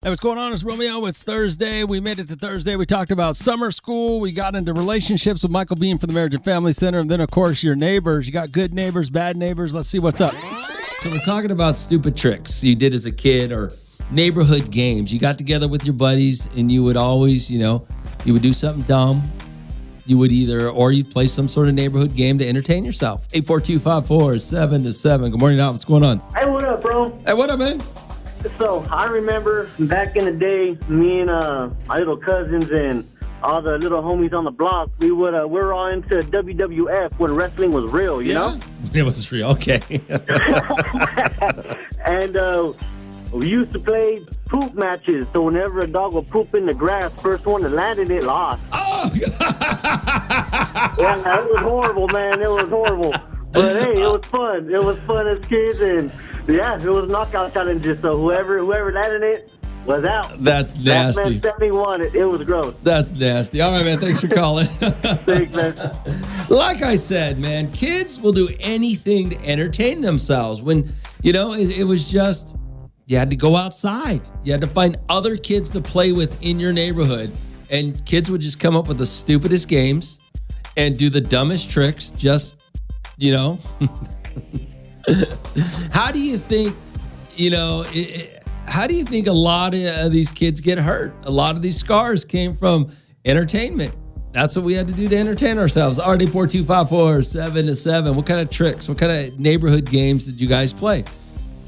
Hey, what's going on? It's Romeo. It's Thursday. We made it to Thursday. We talked about summer school. We got into relationships with Michael Bean from the Marriage and Family Center. And then, of course, your neighbors. You got good neighbors, bad neighbors. Let's see what's up. So we're talking about stupid tricks you did as a kid or neighborhood games. You got together with your buddies and you would always, you would do something dumb. You would you'd play some sort of neighborhood game to entertain yourself. 842-54-7-7. Good morning, Al. What's going on? Hey, what up, bro? Hey, what up, man? So, I remember back in the day, me and my little cousins and all the little homies on the block, we were all into WWF when wrestling was real, you know? It was real, okay. And we used to play poop matches, so whenever a dog would poop in the grass, first one that landed it lost. Oh, Yeah, it was horrible, man. It was horrible. But hey, it was fun. It was fun as kids, and yeah, it was knockout challenges. So whoever landed it was out. That's nasty. That man won it. It was gross. That's nasty. All right, man. Thanks for calling. Thanks, man. Like I said, man, kids will do anything to entertain themselves. When, it was just, you had to go outside. You had to find other kids to play with in your neighborhood. And kids would just come up with the stupidest games and do the dumbest tricks just, How do you think, how do you think a lot of these kids get hurt? A lot of these scars came from entertainment. That's what we had to do to entertain ourselves. RD42547-7. What kind of tricks, what kind of neighborhood games did you guys play?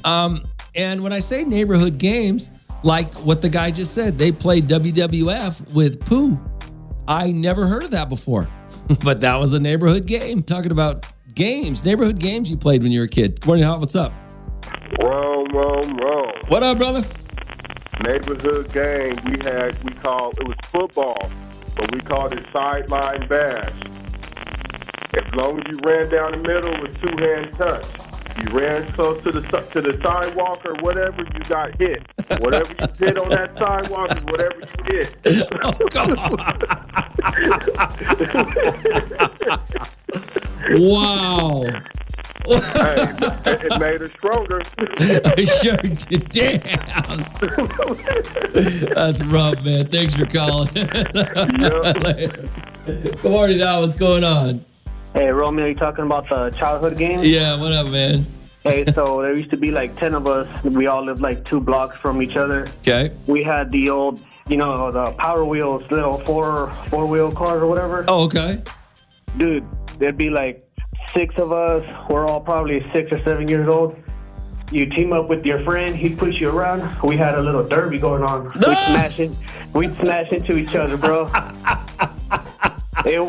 And when I say neighborhood games, like what the guy just said, they played WWF with poo. I never heard of that before, but that was a neighborhood game. Talking about games, neighborhood games you played when you were a kid. Good morning, Hot. What's up? Wrong. What up, brother? Neighborhood game we called, it was football, but we called it sideline bash. As long as you ran down the middle with two-hand touch, you ran close to the sidewalk or whatever, you got hit. Whatever you did on that sidewalk is whatever you hit. Oh, God. Wow. Hey, it made us stronger. I sure did. Damn. That's rough, man. Thanks for calling. Good morning, Al. What's going on? Hey, Romeo, you talking about the childhood games? Yeah, what up, man? Hey, so there used to be like 10 of us. We all lived like 2 blocks from each other. Okay. We had the old, the Power Wheels, little four-wheel cars or whatever. Oh, okay. Dude, there'd be like 6 of us. We're all probably 6 or 7 years old. You team up with your friend. He'd push you around. We had a little derby going on. We'd smash into each other, bro.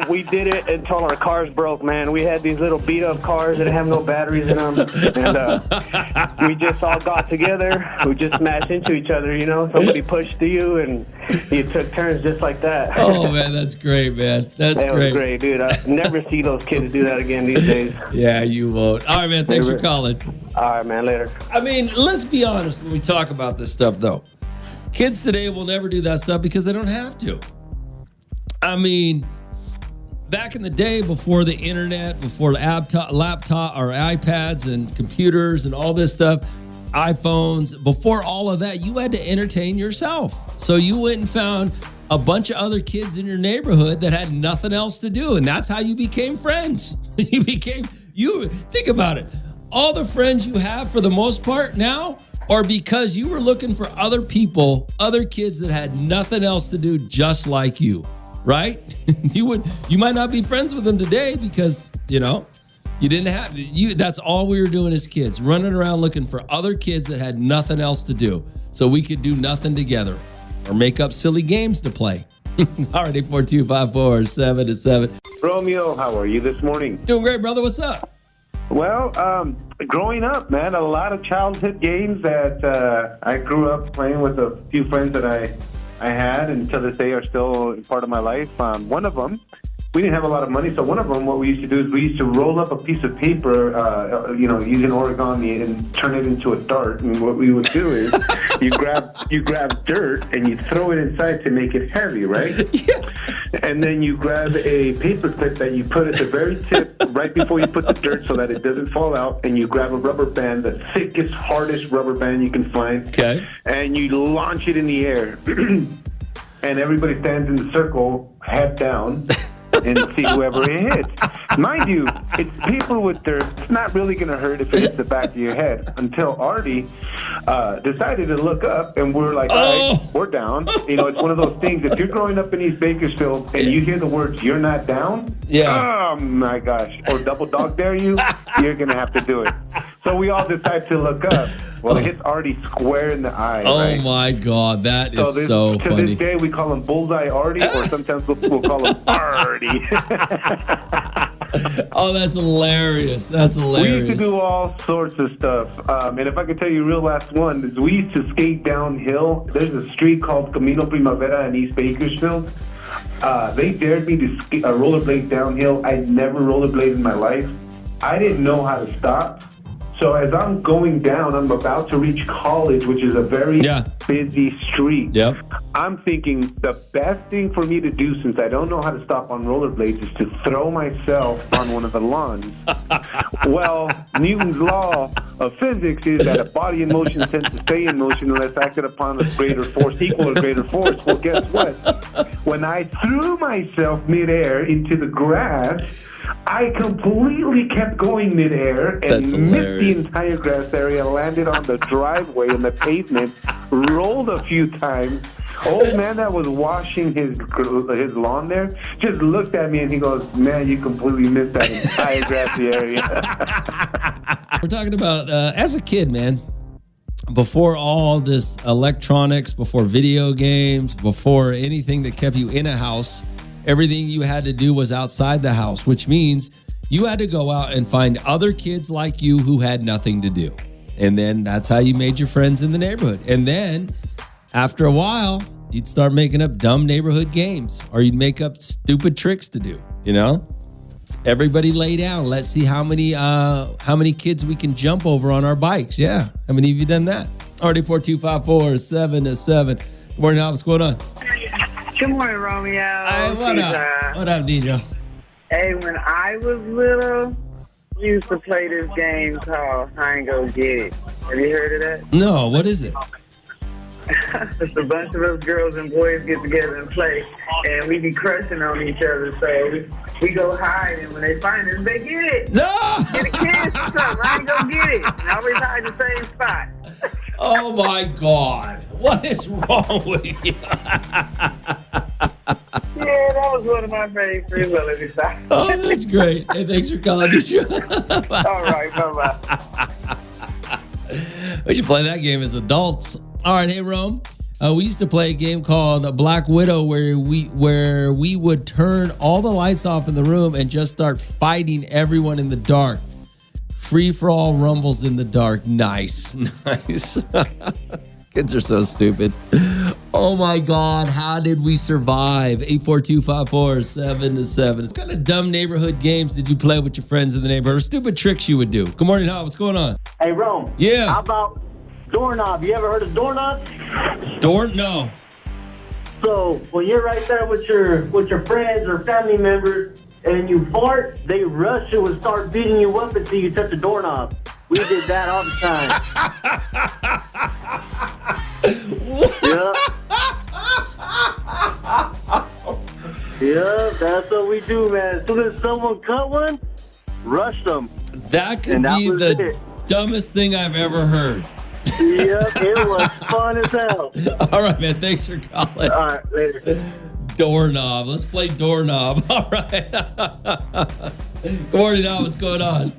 We did it until our cars broke, man. We had these little beat-up cars that have no batteries in them. And we just all got together. We just smashed into each other, Somebody pushed you, and you took turns just like that. Oh, man, that's great, man. That was great, dude. I never see those kids do that again these days. Yeah, you won't. All right, man, thanks for calling. All right, man, later. I mean, let's be honest when we talk about this stuff, though. Kids today will never do that stuff because they don't have to. I mean, back in the day, before the internet, before laptop or iPads and computers and all this stuff, iPhones, before all of that, you had to entertain yourself. So you went and found a bunch of other kids in your neighborhood that had nothing else to do. And that's how you became friends. Think about it. All the friends you have for the most part now are because you were looking for other people, other kids that had nothing else to do just like you. Right? You might not be friends with them today because, you didn't have that's all we were doing as kids, running around looking for other kids that had nothing else to do. So we could do nothing together or make up silly games to play. All right, 842-54-7-7. Romeo, how are you this morning? Doing great, brother. What's up? Well, growing up, man, a lot of childhood games that I grew up playing with a few friends that I had, and to this day are still part of my life. One of them, we didn't have a lot of money, so one of them, what we used to do is we used to roll up a piece of paper, using origami and turn it into a dart. And what we would do is you grab dirt and you throw it inside to make it heavy, right? Yeah. And then you grab a paper clip that you put at the very tip right before you put the dirt so that it doesn't fall out, and you grab a rubber band, the thickest, hardest rubber band you can find, Okay. and you launch it in the air. And everybody stands in the circle, head down, and see whoever it hits. Mind you, it's people with dirt. It's not really going to hurt if it hits the back of your head. Until Artie decided to look up, and we're like, all right, we're down. You know, it's one of those things. If you're growing up in East Bakersfield and you hear the words, you're not down, oh my gosh, or double dog dare you, you're going to have to do it. So we all decide to look up. Well, it hits Artie square in the eye. Oh, right? my God. That is so funny. To this day, we call him Bullseye Artie, or sometimes we'll call him Artie. Oh, that's hilarious. That's hilarious. We used to do all sorts of stuff. And if I could tell you real last one, is we used to skate downhill. There's a street called Camino Primavera in East Bakersfield. They dared me to rollerblade downhill. I'd never rollerbladed in my life. I didn't know how to stop. So as I'm going down, I'm about to reach college, which is a very busy street. Yep. I'm thinking the best thing for me to do, since I don't know how to stop on rollerblades, is to throw myself on one of the lawns. Well, Newton's law of physics is that a body in motion tends to stay in motion unless acted upon with greater force, equal or greater force. Well, guess what? When I threw myself midair into the grass, I completely kept going midair and missed the entire grass area, landed on the driveway and the pavement, rolled a few times. Old man that was washing his lawn there just looked at me and he goes, man, you completely missed that entire grassy area. We're talking about, as a kid, man, before all this electronics, before video games, before anything that kept you in a house, everything you had to do was outside the house, which means you had to go out and find other kids like you who had nothing to do. And then that's how you made your friends in the neighborhood. And then after a while, you'd start making up dumb neighborhood games, or you'd make up stupid tricks to do, you know? Everybody lay down. Let's see how many kids we can jump over on our bikes. Yeah. How many of you done that? RD4254-7-7. Good morning, Al. What's going on? Good morning, Romeo. Hey, what up? What up, DJ? Hey, when I was little, we used to play this game called Hide Go Get It. Have you heard of that? No, what is it? It's a bunch of us girls and boys get together and play, and we be crushing on each other. So we go hide, and when they find us, they get it. No! Get a kiss or something. I ain't gonna get it. And always hide the same spot. Oh, my God. What is wrong with you? Yeah, that was one of my favorites. Well, let me stop. Oh, that's great. Hey, thanks for calling the show. All right, bye-bye. We should play that game as adults. All right, hey, Rome. We used to play a game called Black Widow where we would turn all the lights off in the room and just start fighting everyone in the dark. Free-for-all rumbles in the dark. Nice. Nice. Kids are so stupid. Oh, my God. How did we survive? 842-54-7-7. What kind of dumb neighborhood games did you play with your friends in the neighborhood? Or stupid tricks you would do? Good morning, Hal. What's going on? Hey, Rome. Yeah. How about doorknob? You ever heard of doorknob? No. So when you're right there with your friends or family members and you fart, they rush you and start beating you up until you touch a doorknob. We did that all the time. Yep, that's what we do, man. As soon as someone cut one, rush them. That could be the dumbest thing I've ever heard. Yep, it was fun as hell. All right, man. Thanks for calling. All right, later. Doorknob. Let's play doorknob. All right. Good morning, Al. What's going on?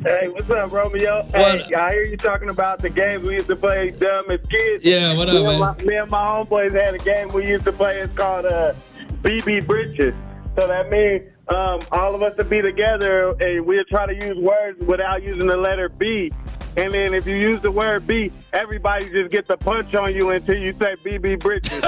Hey, what's up, Romeo? Hey, I hear you talking about the games we used to play dumb as kids. Yeah, what up, man? Me and my homeboys had a game we used to play. It's called BB Britches. So that means all of us would be together and we'll try to use words without using the letter B. And then if you use the word B, everybody just gets a punch on you until you say BB Britches.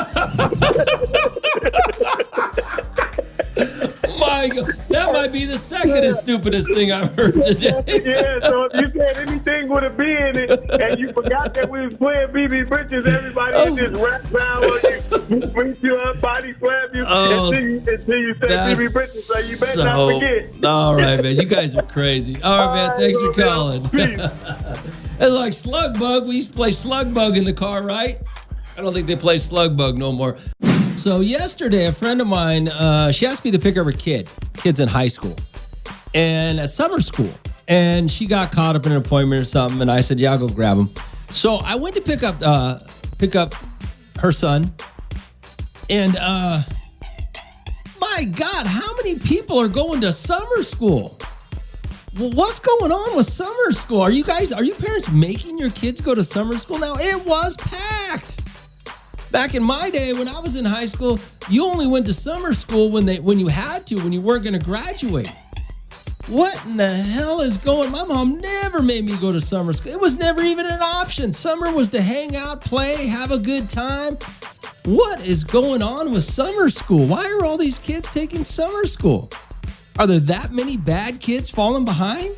My God, that might be the second stupidest thing I've heard today. Yeah, so if you said anything with a B in it and you forgot that we was playing BB Britches, everybody would just rap down on you. Beat you up, body slap you Oh, until you say BB Bridges. So you better not forget. All right, man. You guys are crazy. All right, man. Thanks for calling. It's like Slug Bug. We used to play Slug Bug in the car, right? I don't think they play Slug Bug no more. So yesterday, a friend of mine, she asked me to pick up her kids in high school, and at summer school. And she got caught up in an appointment or something, and I said, yeah, I'll go grab him. So I went to pick up her son, and my God, how many people are going to summer school? Well, what's going on with summer school? Are you parents making your kids go to summer school now? It was packed. Back in my day, when I was in high school, you only went to summer school when you had to, when you weren't going to graduate. What in the hell is going on? My mom never made me go to summer school. It was never even an option. Summer was to hang out, play, have a good time. What is going on with summer school? Why are all these kids taking summer school? Are there that many bad kids falling behind?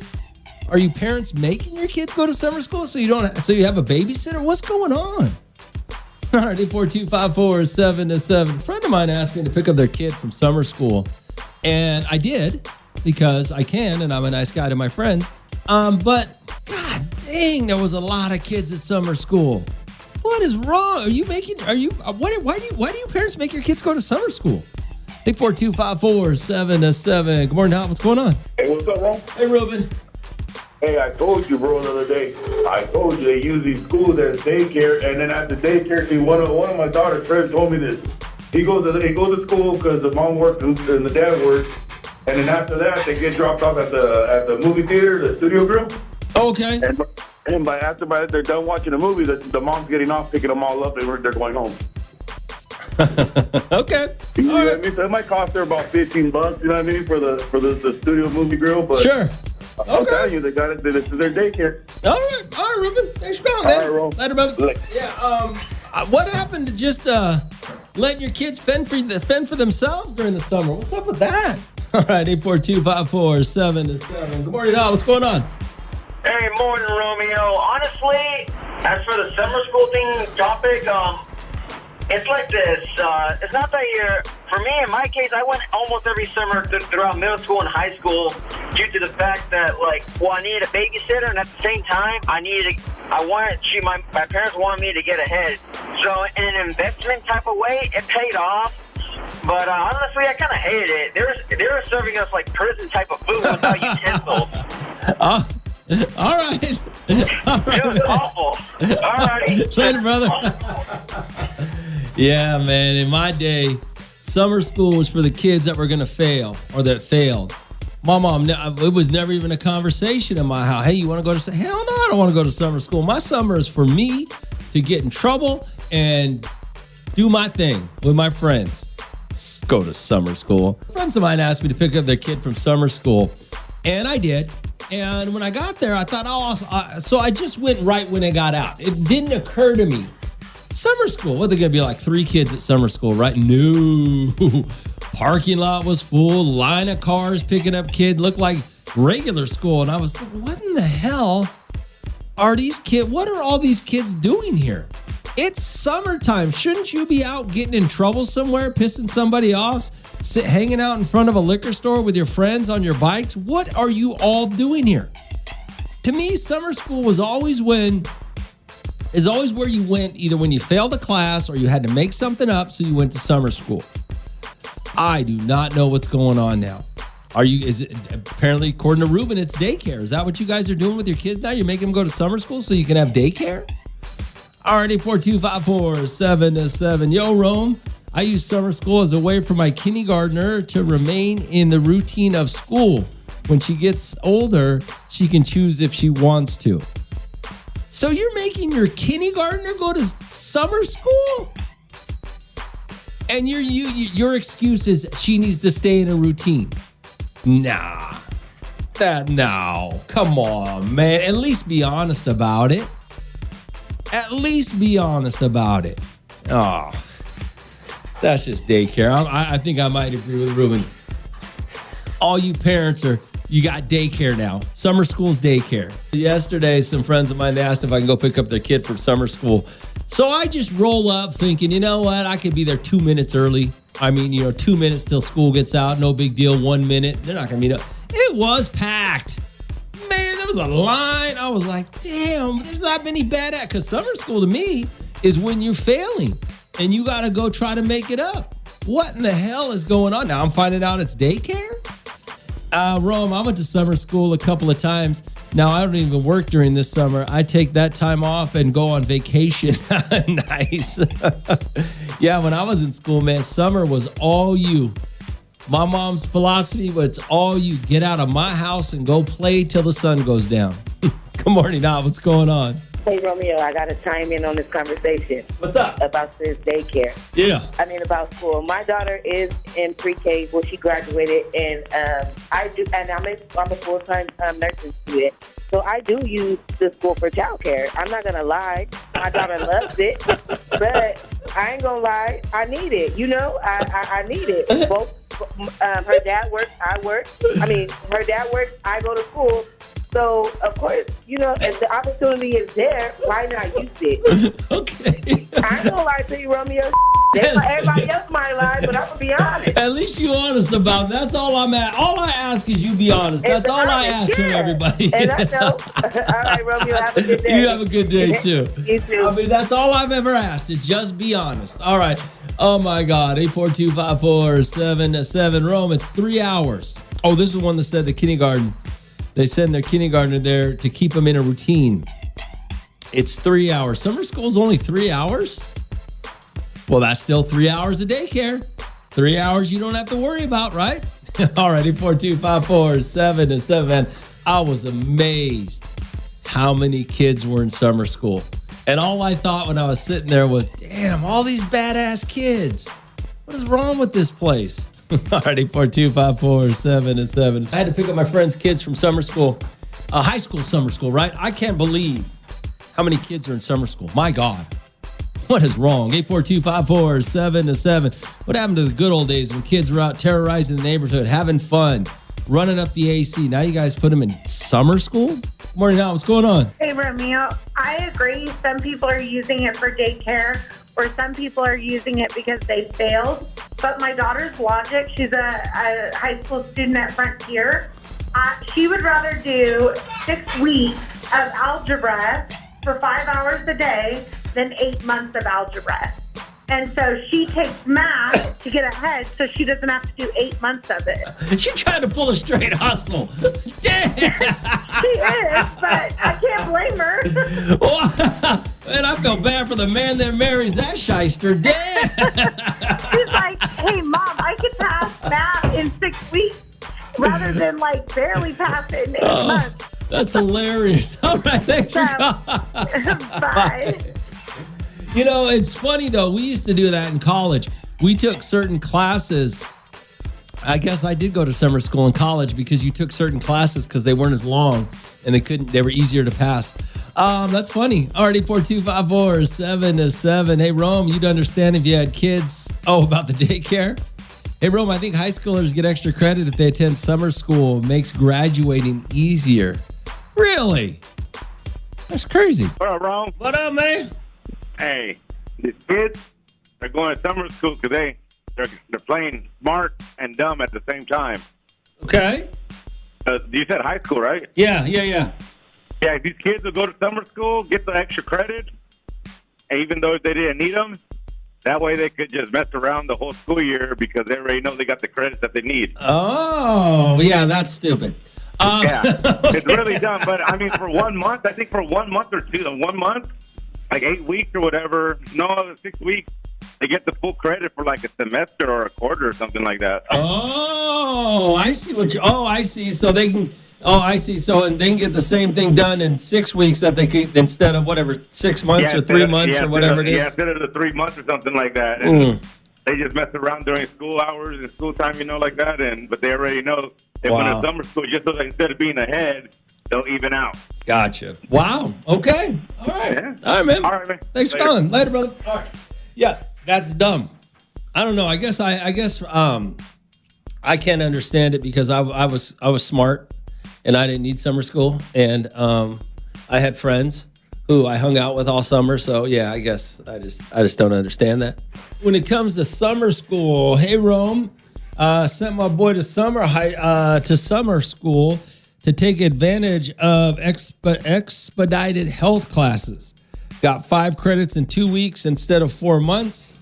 Are you parents making your kids go to summer school so you have a babysitter? What's going on? All right, 842-547-7. A friend of mine asked me to pick up their kid from summer school, and I did because I can, and I'm a nice guy to my friends. But God dang, there was a lot of kids at summer school. What is wrong? Why do you parents make your kids go to summer school? 842-547-7. Good morning, Hal. What's going on? Hey, what's up, Ron? Hey, Ruben. Hey, I told you, bro, the other day. I told you they use these schools as daycare, and then at the daycare, see, one of my daughter's friends told me this. He goes to school because the mom worked and the dad worked, and then after that, they get dropped off at the movie theater, the studio grill. Okay. And after they're done watching the movie, the mom's getting off, picking them all up, and they're going home. Okay. You know what I mean? So it might cost her about $15, you know what I mean, for the studio movie grill, but Sure. I'm telling you, they got it. This is their daycare. All right, Ruben. Thanks for calling, man. All right, Ron. Later, brother. Yeah. What happened to just letting your kids fend for themselves during the summer? What's up with that? All right, 842-547-7. Good morning, Al. What's going on? Hey, morning, Romeo. Honestly, as for the summer school thing topic, it's like this. It's not that for me, in my case, I went almost every summer throughout middle school and high school due to the fact that, I needed a babysitter, and at the same time, my parents wanted me to get ahead. So in an investment type of way, it paid off. But honestly, I kind of hated it. They were serving us like prison type of food without utensils. All right. It was awful. All right. Later, brother. Yeah, man. In my day, summer school was for the kids that were going to fail or that failed. My mom, it was never even a conversation in my house. Hey, you want to go to hell no, I don't want to go to summer school. My summer is for me to get in trouble and do my thing with my friends. Let's go to summer school. Friends of mine asked me to pick up their kid from summer school, and I did. And when I got there, I thought, so I just went right when it got out. It didn't occur to me. Summer school, what, they're going to be like 3 kids at summer school, right? No. Parking lot was full, line of cars picking up kids, looked like regular school. And I was like, what in the hell are these kids? What are all these kids doing here? It's summertime. Shouldn't you be out getting in trouble somewhere, pissing somebody off, hanging out in front of a liquor store with your friends on your bikes? What are you all doing here? To me, summer school was always where you went either when you failed a class or you had to make something up, so you went to summer school. I do not know what's going on now. Apparently, according to Ruben, it's daycare. Is that what you guys are doing with your kids now? You're making them go to summer school so you can have daycare? Alrighty, 42547-7. Yo, Rome. I use summer school as a way for my kindergartner to remain in the routine of school. When she gets older, she can choose if she wants to. So you're making your kindergartner go to summer school? And your excuse is she needs to stay in a routine. Nah. No. Come on, man. At least be honest about it. At least be honest about it. Oh, that's just daycare. I think I might agree with Ruben. All you parents you got daycare now. Summer school's daycare. Yesterday, some friends of mine, they asked if I can go pick up their kid from summer school. So I just roll up thinking, you know what? I could be there 2 minutes early. I mean, 2 minutes till school gets out. No big deal. 1 minute. They're not going to meet up. It was packed. Man, there was a line. I was like, damn, there's not many badass. Because summer school to me is when you're failing and you got to go try to make it up. What in the hell is going on? Now I'm finding out it's daycare. Rome, I went to summer school a couple of times. Now I don't even work during this summer. I take that time off and go on vacation. Nice. Yeah, when I was in school, man, summer was all you. My mom's philosophy was it's all you. Get out of my house and go play till the sun goes down. Good morning, Doc. What's going on? Hey, Romeo, I got to chime in on this conversation. What's up? About this daycare. Yeah. About school. My daughter is in pre-K. Well, she graduated, and I'm a full-time nursing student. So I do use the school for childcare. I'm not going to lie. My daughter loves it. But I ain't going to lie. I need it. I need it. Both. Her dad works. I work. Her dad works. I go to school. So, of course, if the opportunity is there, why not use it? Okay. I ain't gonna lie to you, Romeo. Everybody else might lie, but I'm gonna be honest. At least you're honest about it. That's all I'm at. All I ask is you be honest. That's all I ask from everybody. And I know. All right, Romeo, have a good day. You have a good day, too. You too. That's all I've ever asked is just be honest. All right. Oh, my God. 842-547-7. Rome, it's 3 hours. Oh, this is one that said the kindergarten. They send their kindergartner there to keep them in a routine. It's 3 hours. Summer school's only 3 hours? Well, that's still 3 hours of daycare. 3 hours you don't have to worry about, right? All right, 842-547-7. I was amazed how many kids were in summer school. And all I thought when I was sitting there was, damn, all these badass kids. What is wrong with this place? All right, 842-547-7. I had to pick up my friend's kids from summer school, high school summer school, right? I can't believe how many kids are in summer school. My God, what is wrong? 842-547-7. What happened to the good old days when kids were out terrorizing the neighborhood, having fun, running up the AC? Now you guys put them in summer school? Good morning, now. What's going on? Hey, Romeo. I agree. Some people are using it for daycare, or some people are using it because they failed. But my daughter's logic, she's a high school student at Frontier. She would rather do 6 weeks of algebra for 5 hours a day than 8 months of algebra. And so she takes math to get ahead so she doesn't have to do 8 months of it. She's trying to pull a straight hustle. Damn. She is, but I can't blame her. Man, I feel bad for the man that marries that shyster. Damn. She's like, hey, Mom, I could pass math in 6 weeks rather than barely pass it in 8 months. That's hilarious. All right, thanks for calling. Bye. It's funny, though. We used to do that in college. We took certain classes. I guess I did go to summer school in college because you took certain classes because they weren't as long and they were easier to pass. That's funny. All right, 842-547-7. Hey, Rome, you'd understand if you had kids. Oh, about the daycare? Hey, Rome, I think high schoolers get extra credit if they attend summer school. Makes graduating easier. Really? That's crazy. What up, Rome? What up, man? Hey, the kids are going to summer school because they're playing smart and dumb at the same time. Okay. You said high school, right? Yeah. Yeah, these kids will go to summer school, get the extra credit, and even though they didn't need them, that way they could just mess around the whole school year because they already know they got the credits that they need. Oh, yeah, that's stupid. Yeah, it's really dumb. But, for 1 month, I think for 1 month or 1 month, 8 weeks or whatever, 6 weeks, they get the full credit for a semester or a quarter or something like that. Oh, I see I see. So they can, I see. So and they can get the same thing done in 6 weeks that they could, instead of 6 months or 3 months or whatever it is. Yeah, instead of the 3 months or something like that. And they just mess around during school hours and school time, like that. But they already know they went to summer school just so that instead of being ahead, they'll even out. Gotcha. Wow. Okay. All right. Yeah. All right, man. All right, man. Thanks for calling. Later, brother. All right. Yeah, that's dumb. I don't know. I guess I can't understand it because I was smart and I didn't need summer school, and I had friends who I hung out with all summer. So yeah, I guess I just don't understand that. When it comes to summer school, hey Rome, sent my boy to summer school to take advantage of expedited health classes. Got 5 credits in 2 weeks instead of 4 months.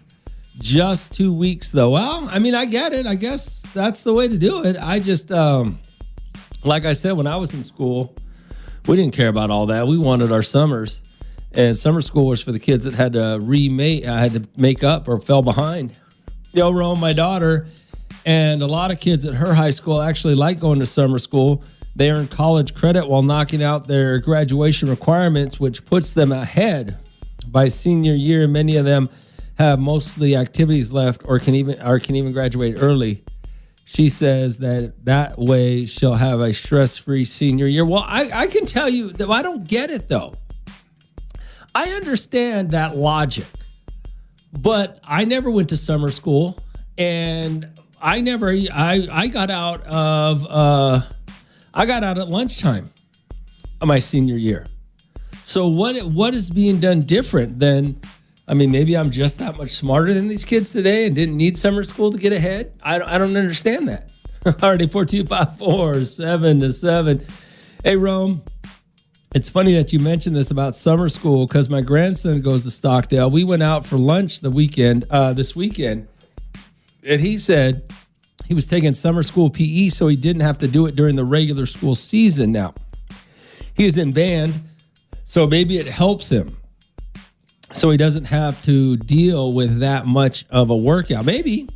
Just 2 weeks though. Well, I mean, I get it. I guess that's the way to do it. I just, like I said, when I was in school, we didn't care about all that. We wanted our summers, and summer school was for the kids that had to make up or fell behind. Yo, Rome, my daughter, and a lot of kids at her high school actually like going to summer school. They earn college credit while knocking out their graduation requirements, which puts them ahead by senior year. Many of them have most of the activities left or can even graduate early. She says that way she'll have a stress-free senior year. Well, I can tell you that I don't get it though. I understand that logic, but I never went to summer school, and I got out at lunchtime of my senior year. So what is being done different than? I mean, maybe I'm just that much smarter than these kids today and didn't need summer school to get ahead. I don't understand that. Alrighty, 425-47-7. Hey, Rome, it's funny that you mentioned this about summer school because my grandson goes to Stockdale. We went out for lunch this weekend, and he said he was taking summer school PE so he didn't have to do it during the regular school season now. He is in band, so maybe it helps him. So he doesn't have to deal with that much of a workout. Maybe.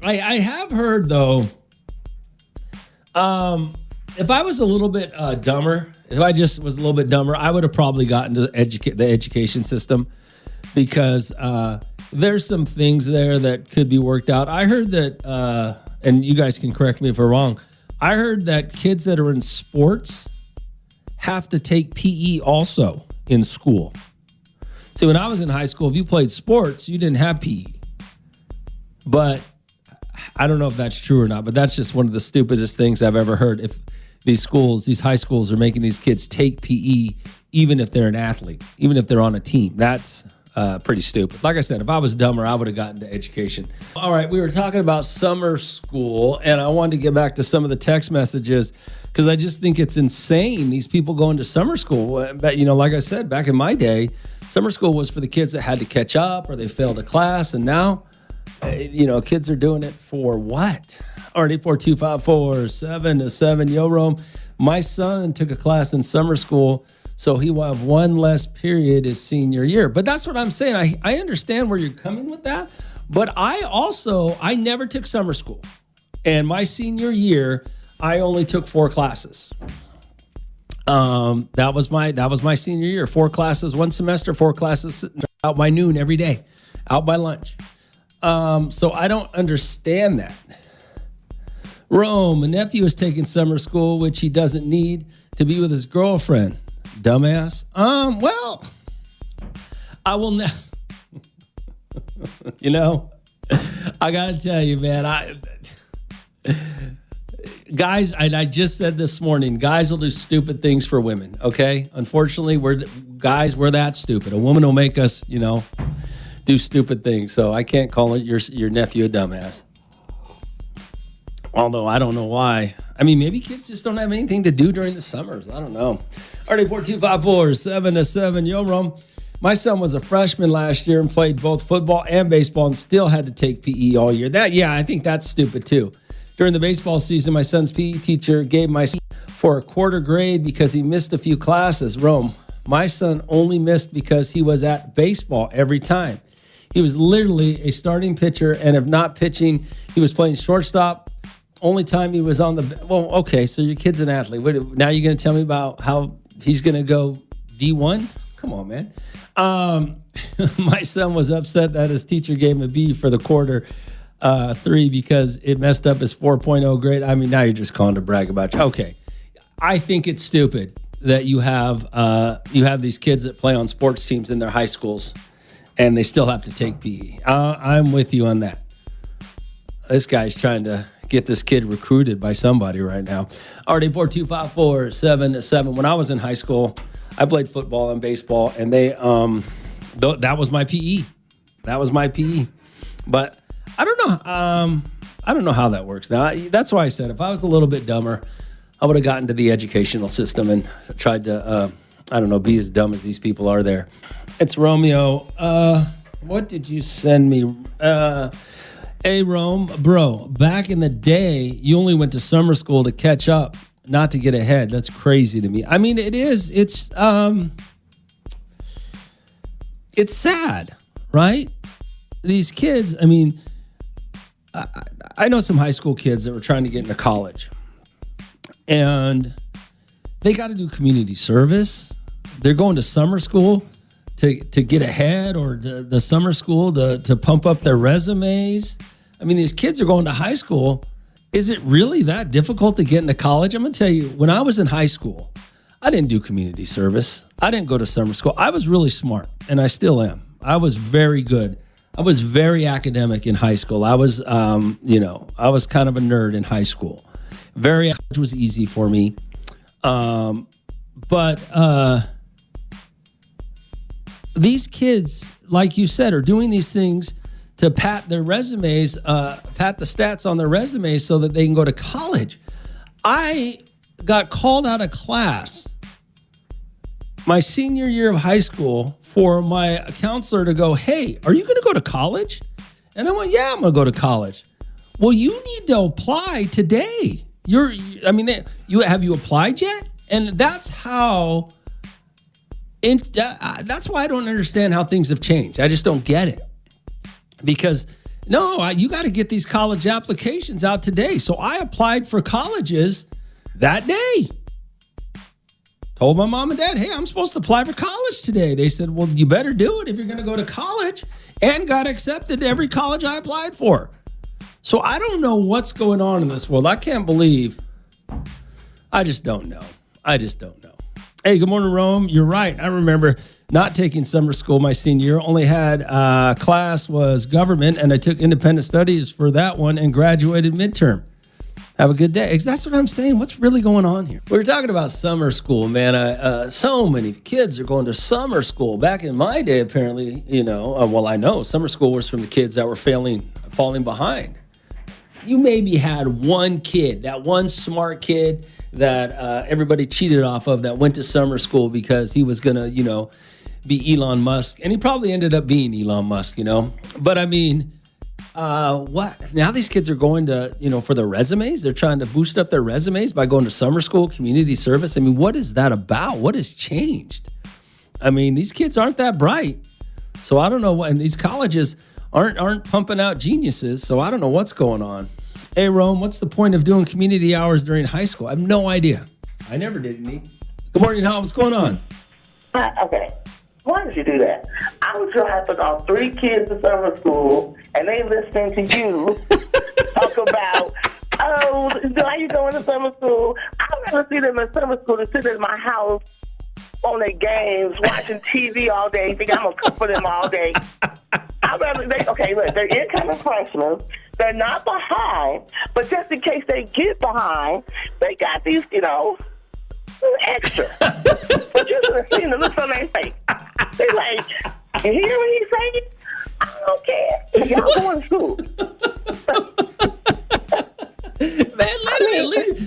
I have heard, though, if I was a little bit dumber, if I just was a little bit dumber, I would have probably gotten to the education system because there's some things there that could be worked out. I heard that, and you guys can correct me if I'm wrong, I heard that kids that are in sports have to take PE also in school. See, when I was in high school, if you played sports, you didn't have PE. But I don't know if that's true or not, but that's just one of the stupidest things I've ever heard. If these high schools are making these kids take PE, even if they're an athlete, even if they're on a team, that's pretty stupid. Like I said, if I was dumber, I would have gotten to education. All right, we were talking about summer school, and I wanted to get back to some of the text messages because I just think it's insane, these people going to summer school. But, like I said, back in my day, summer school was for the kids that had to catch up or they failed a class, and now, kids are doing it for what? Already 425-47-7. Yo, Rome, my son took a class in summer school, so he will have one less period his senior year. But that's what I'm saying. I understand where you're coming with that, but I never took summer school. And my senior year, I only took 4 classes. That was my senior year. 4 classes, 1 semester, 4 classes out by noon every day, out by lunch. So I don't understand that. Rome, a nephew is taking summer school, which he doesn't need to be with his girlfriend. Dumbass. Well, I will now. I gotta tell you, man. Guys, and I just said this morning, guys will do stupid things for women, okay? Unfortunately, we're that stupid. A woman will make us, do stupid things. So I can't call your nephew a dumbass. Although I don't know why. I mean, maybe kids just don't have anything to do during the summers. I don't know. Already 425-47-7. Yo, Rome. My son was a freshman last year and played both football and baseball and still had to take PE all year. I think that's stupid too. During the baseball season, my son's PE teacher gave my son for a quarter grade because he missed a few classes. Rome, my son only missed because he was at baseball every time. He was literally a starting pitcher, and if not pitching, he was playing shortstop. Only time he was on the... Well, okay, so your kid's an athlete. Now you're going to tell me about how he's going to go D1? Come on, man. My son was upset that his teacher gave him a B for the quarter 3 because it messed up his 4.0 grade. I mean, now you're just calling to brag about you. Okay. I think it's stupid that you have these kids that play on sports teams in their high schools and they still have to take PE. I'm with you on that. This guy's trying to get this kid recruited by somebody right now. Already 425-47-7. When I was in high school, I played football and baseball, and they that was my PE. That was my PE. But I don't know. I don't know how that works now. That's why I said if I was a little bit dumber, I would have gotten to the educational system and tried to, I don't know, be as dumb as these people are there. It's Romeo. What did you send me? Hey, Rome, bro, back in the day, you only went to summer school to catch up, not to get ahead. That's crazy to me. I mean, it is. It's sad, right? These kids, I mean, I know some high school kids that were trying to get into college, and they got to do community service. They're going to summer school to get ahead, or the summer school to pump up their resumes. I mean, these kids are going to high school. Is it really that difficult to get into college? I'm going to tell you, when I was in high school, I didn't do community service. I didn't go to summer school. I was really smart, and I still am. I was very good. I was very academic in high school. I was, I was kind of a nerd in high school. It was easy for me. But these kids, like you said, are doing these things to pat their resumes, pat the stats on their resumes so that they can go to college. I got called out of class my senior year of high school for my counselor to go, hey, are you going to go to college? And I went, yeah, I'm going to go to college. Well, you need to apply today. Have you applied yet? And that's how, that's why I don't understand how things have changed. I just don't get it. Because, you got to get these college applications out today. So I applied for colleges that day. Told my mom and dad, hey, I'm supposed to apply for college today. They said, well, you better do it if you're going to go to college. And got accepted to every college I applied for. So I don't know what's going on in this world. I can't believe. I just don't know. Hey, good morning, Rome. You're right. I remember not taking summer school my senior year. Only had class was government, and I took independent studies for that one and graduated midterm. Have a good day. That's what I'm saying. What's really going on here? We were talking about summer school, man. So many kids are going to summer school. Back in my day, apparently, I know summer school was from the kids that were falling behind. You maybe had one kid, that one smart kid that everybody cheated off of that went to summer school because he was going to, be Elon Musk. And he probably ended up being Elon Musk, But I mean, what? Now these kids are going to, for their resumes. They're trying to boost up their resumes by going to summer school, community service. I mean, what is that about? What has changed? I mean, these kids aren't that bright. So I don't know what, and these colleges aren't pumping out geniuses. So I don't know what's going on. Hey, Rome, what's the point of doing community hours during high school? I have no idea. I never did any. Good morning, Hal. What's going on? Okay. Why did you do that? I was dropping off 3 kids to summer school, and they listening to you talk about, why you going to summer school? I'd rather see them in summer school than sit in my house on their games, watching TV all day, think I'm going to cook for them all day. I'd rather, they're incoming freshmen. They're not behind, but just in case they get behind, they got these, extra. But you should have seen the look on their face. They like, you hear what he's saying? I don't care. Y'all going to school. Man,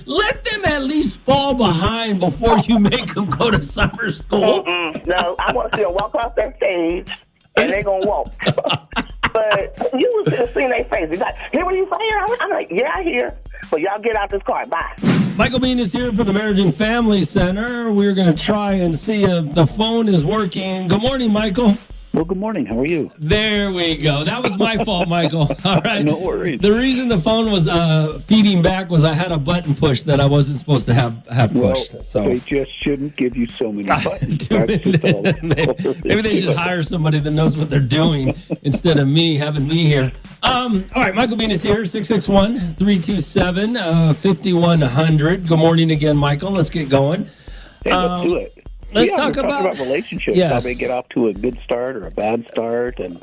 let them at least fall behind before you make them go to summer school. No, I want to see them walk off that stage, and they're going to walk. But you should have seen their face. He's like, hear what you saying? I'm like, yeah, I hear. But y'all get out this car. Bye. Michael Bean is here from the Marriage and Family Center. We're going to try and see if the phone is working. Good morning, Michael. Well, good morning. How are you? There we go. That was my fault, Michael. All right. No worries. The reason the phone was feeding back was I had a button push that I wasn't supposed to have pushed. So they just shouldn't give you so many buttons. Maybe they should hire somebody that knows what they're doing instead of having me here. All right, Michael Bean is here, 661-327-5100. Good morning again, Michael. Let's get going. Hey, let's do it. Let's talk about relationships. Yes. How they get off to a good start or a bad start, and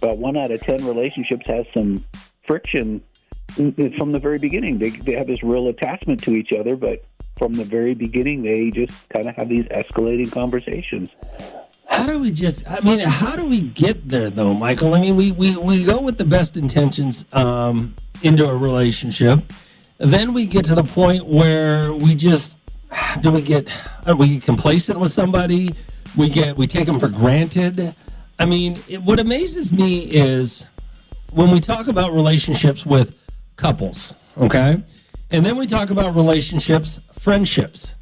about 1 out of 10 relationships has some friction from the very beginning. They have this real attachment to each other, but from the very beginning, they just kind of have these escalating conversations. How do we get there, though, Michael? I mean, we go with the best intentions into a relationship. Then we get to the point where are we get complacent with somebody? We take them for granted. I mean, what amazes me is when we talk about relationships with couples, okay? And then we talk about relationships, friendships.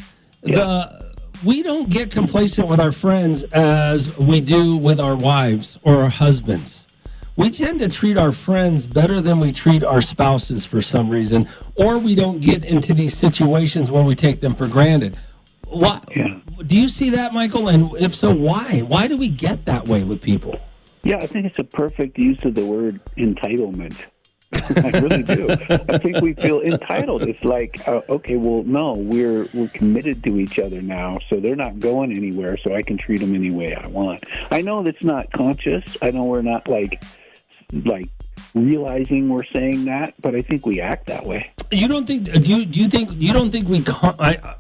We don't get complacent with our friends as we do with our wives or our husbands. We tend to treat our friends better than we treat our spouses for some reason, or we don't get into these situations where we take them for granted. Why? Yeah. Do you see that, Michael? And if so, why? Why do we get that way with people? Yeah, I think it's a perfect use of the word entitlement. I really do. I think we feel entitled. It's like, okay, well, no, we're committed to each other now, so they're not going anywhere, so I can treat them any way I want. I know that's not conscious. I know we're not like realizing we're saying that, but I think we act that way. You don't think? Do you think? You don't think we?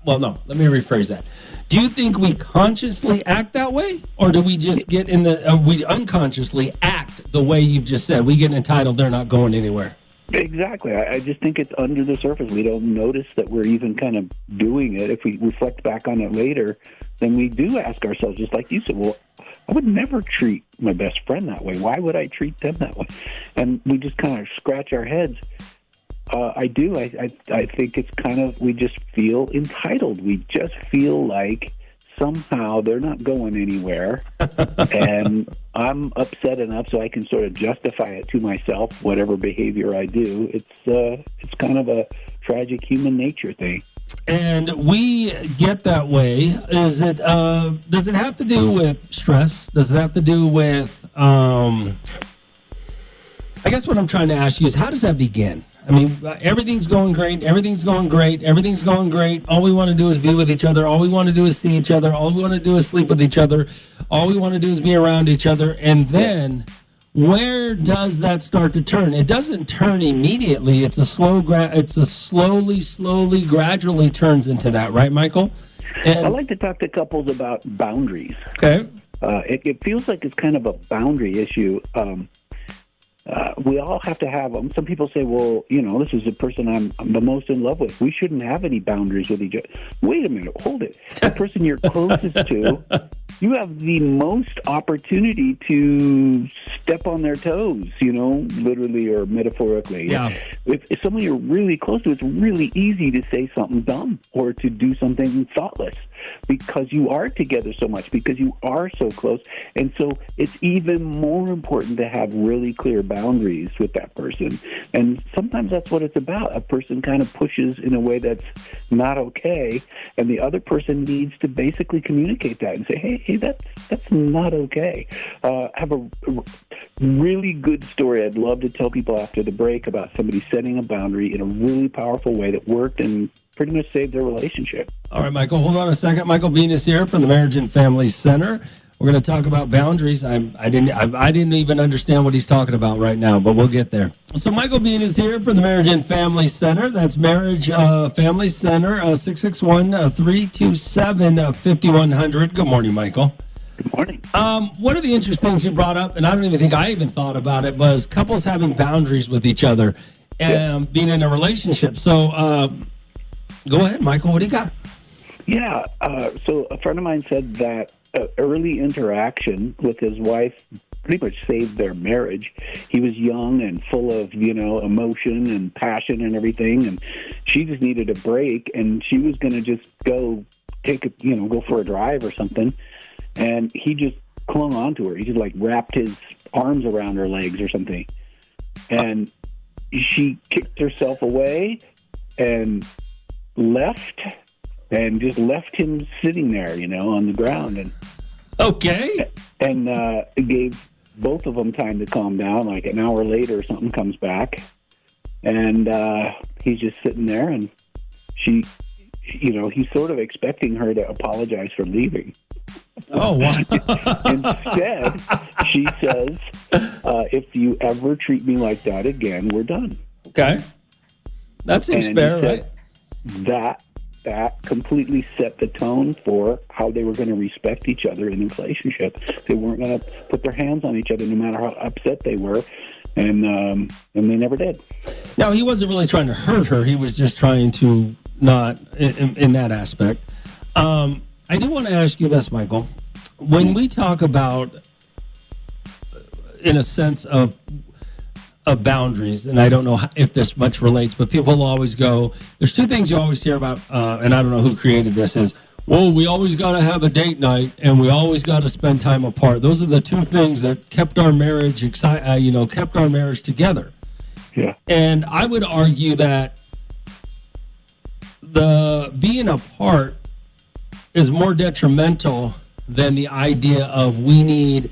Well, no. Let me rephrase that. Do you think we consciously act that way, or do we just get in we unconsciously act the way you've just said? We get entitled. They're not going anywhere. Exactly. I just think it's under the surface. We don't notice that we're even kind of doing it. If we reflect back on it later, then we do ask ourselves, just like you said, well, I would never treat my best friend that way. Why would I treat them that way? And we just kind of scratch our heads. I do. I think it's kind of, we just feel entitled. We just feel like somehow they're not going anywhere, and I'm upset enough so I can sort of justify it to myself, whatever behavior I do. It's kind of a tragic human nature thing. And we get that way. Does it have to do with stress? Does it have to do with, I guess what I'm trying to ask you is, how does that begin? I mean, everything's going great. Everything's going great. Everything's going great. All we want to do is be with each other. All we want to do is see each other. All we want to do is sleep with each other. All we want to do is be around each other. And then, where does that start to turn? It doesn't turn immediately. It's a slowly, gradually turns into that, right, Michael? I like to talk to couples about boundaries. Okay. It feels like it's kind of a boundary issue. We all have to have them. Some people say, well, this is the person I'm the most in love with. We shouldn't have any boundaries with each other. Wait a minute. Hold it. The person you're closest to, you have the most opportunity to step on their toes, literally or metaphorically. Yeah. If someone you're really close to, it's really easy to say something dumb or to do something thoughtless because you are together so much, because you are so close. And so it's even more important to have really clear boundaries with that person. And sometimes that's what it's about. A person kind of pushes in a way that's not okay, and the other person needs to basically communicate that and say, hey, that's not okay. I have a really good story I'd love to tell people after the break about somebody setting a boundary in a really powerful way that worked and pretty much saved their relationship. All right, Michael, hold on a second. Michael Bean is here from the Marriage and Family Center. We're going to talk about boundaries. I didn't even understand what he's talking about right now, but we'll get there. So Michael Bean is here from the Marriage and Family Center. That's Marriage Family Center, 661-327-5100. Good morning, Michael. Good morning. One of the interesting things you brought up, and I don't even think I even thought about it, was couples having boundaries with each other and being in a relationship. So go ahead, Michael. What do you got? Yeah. So a friend of mine said that early interaction with his wife pretty much saved their marriage. He was young and full of, emotion and passion and everything. And she just needed a break, and she was going to just go go for a drive or something. And he just clung on to her. He just wrapped his arms around her legs or something. And she kicked herself away and left. And just left him sitting there, on the ground. And okay. And it gave both of them time to calm down. Like an hour later, something comes back. And he's just sitting there. And she, he's sort of expecting her to apologize for leaving. Oh, wow. Instead, she says, if you ever treat me like that again, we're done. Okay. That seems fair, right? That that completely set the tone for how they were going to respect each other in the relationship. They weren't going to put their hands on each other no matter how upset they were, and they never did. Now, he wasn't really trying to hurt her. He was just trying to not in that aspect. I do want to ask you this, Michael. When we talk about, in a sense of boundaries, and I don't know if this much relates, but people always go, there's two things you always hear about, and I don't know who created this, is, well, we always got to have a date night, and we always got to spend time apart. Those are the two things that kept our marriage kept our marriage together. Yeah. And I would argue that the being apart is more detrimental than the idea of we need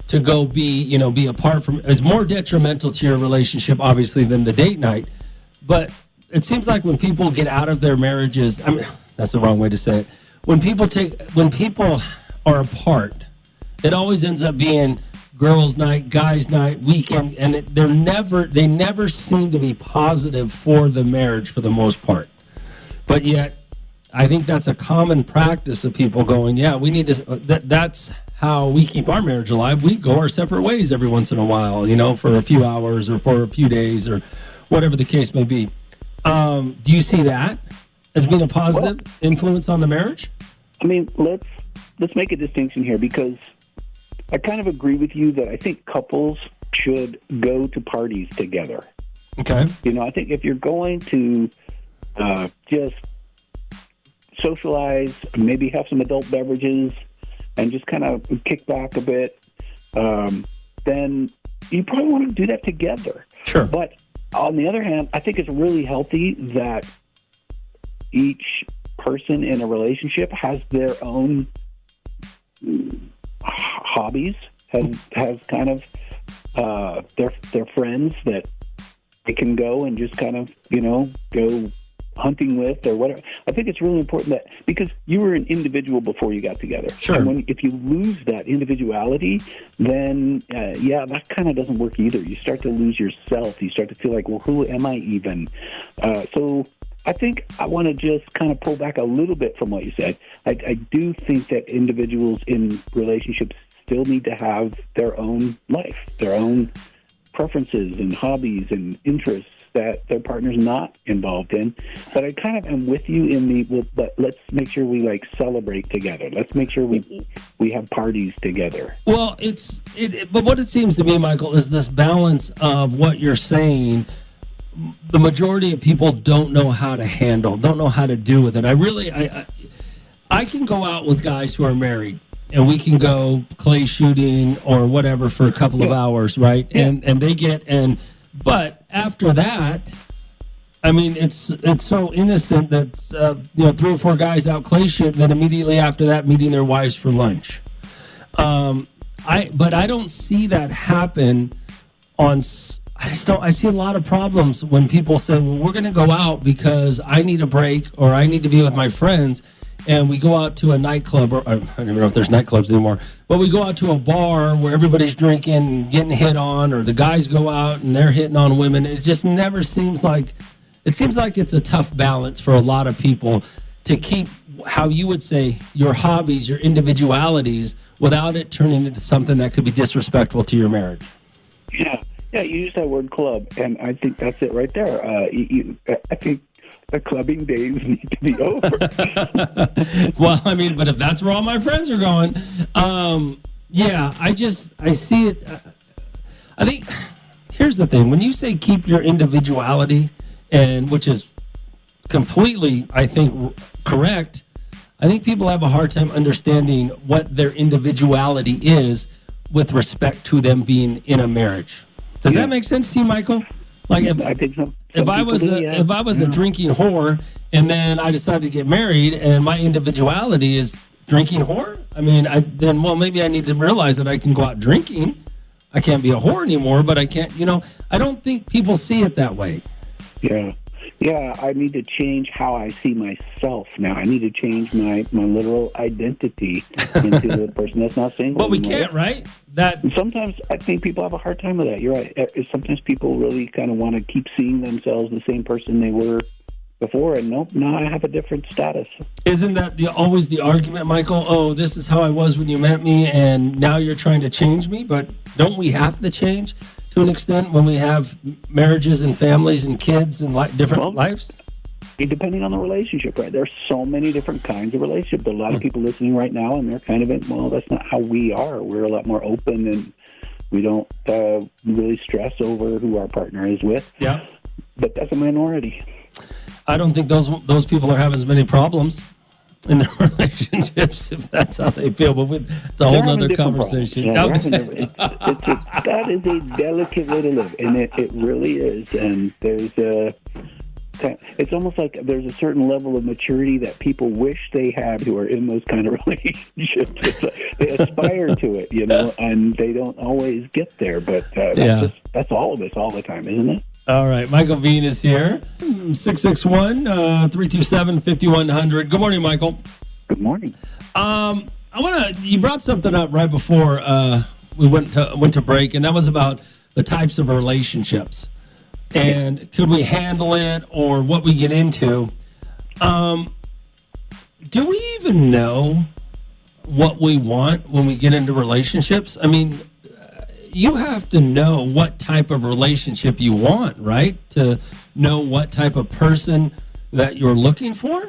to go be apart from, is more detrimental to your relationship, obviously, than the date night. But it seems like when people get out of their marriages, I mean, that's the wrong way to say it. When people are apart, it always ends up being girls' night, guys' night, weekend, and they never seem to be positive for the marriage for the most part. But yet, I think that's a common practice of people going, yeah, we need to, that's how we keep our marriage alive. We go our separate ways every once in a while, for a few hours or for a few days or whatever the case may be. Do you see that as being a positive influence on the marriage? I mean, let's make a distinction here, because I kind of agree with you that I think couples should go to parties together. Okay. I think if you're going to just socialize, maybe have some adult beverages, and just kind of kick back a bit, then you probably want to do that together. Sure. But on the other hand, I think it's really healthy that each person in a relationship has their own hobbies, has kind of their friends that they can go and just kind of, go hunting with or whatever. I think it's really important that, because you were an individual before you got together. Sure. And if you lose that individuality, then that kind of doesn't work either. You start to lose yourself. You start to feel like, well, who am I even? So I think I want to just kind of pull back a little bit from what you said. I do think that individuals in relationships still need to have their own life, their own preferences and hobbies and interests that their partner's not involved in. But I kind of am with you but let's make sure we celebrate together. Let's make sure we have parties together. Well, but what it seems to me, Michael, is this balance of what you're saying. The majority of people don't know how to handle, don't know how to do with it. I can go out with guys who are married, and we can go clay shooting or whatever for a couple of hours, right? Yeah. And but after that, I mean, it's so innocent that 3 or 4 guys out clay shooting, then immediately after that meeting their wives for lunch. But I don't see that happen on. I see a lot of problems when people say, well, we're going to go out because I need a break or I need to be with my friends. And we go out to a nightclub, or I don't even know if there's nightclubs anymore, but we go out to a bar where everybody's drinking and getting hit on, or the guys go out and they're hitting on women. It just never seems like it's a tough balance for a lot of people to keep, how you would say, your hobbies, your individualities, without it turning into something that could be disrespectful to your marriage. Yeah, you use that word club, and I think that's it right there. I think the clubbing days need to be over. Well, I mean, but if that's where all my friends are going, I see it. I think, here's the thing. When you say keep your individuality, and which is completely, I think, correct, I think people have a hard time understanding what their individuality is with respect to them being in a marriage. Does that make sense to you, Michael? Like, I think so. If I was a drinking whore, and then I decided to get married, and my individuality is drinking whore, I mean, maybe I need to realize that I can go out drinking. I can't be a whore anymore, but I can't. I don't think people see it that way. Yeah, I need to change how I see myself now. I need to change my literal identity into the person that's not single. But we can't, right? Sometimes I think people have a hard time with that. You're right. Sometimes people really kind of want to keep seeing themselves the same person they were before, and nope, now I have a different status. Isn't that always the argument, Michael? Oh, this is how I was when you met me, and now you're trying to change me. But don't we have to change to an extent when we have marriages and families and kids and different lives? Depending on the relationship, right? There's so many different kinds of relationships. There are a lot of people listening right now, and they're kind of well, that's not how we are. We're a lot more open, and we don't really stress over who our partner is with. Yeah. But that's a minority. I don't think those people are having as many problems in their relationships if that's how they feel. But it's a whole other conversation. Yeah, that is a delicate way to live, and it really is. And it's almost like there's a certain level of maturity that people wish they had who are in those kind of relationships. They aspire to it, and they don't always get there. But that's all of us all the time, isn't it? All right. Michael Bean is here. 661-327-5100. Good morning, Michael. Good morning. You brought something up right before we went to break, and that was about the types of relationships. And could we handle it, or what we get into? Do we even know what we want when we get into relationships? I mean, you have to know what type of relationship you want, right? To know what type of person that you're looking for?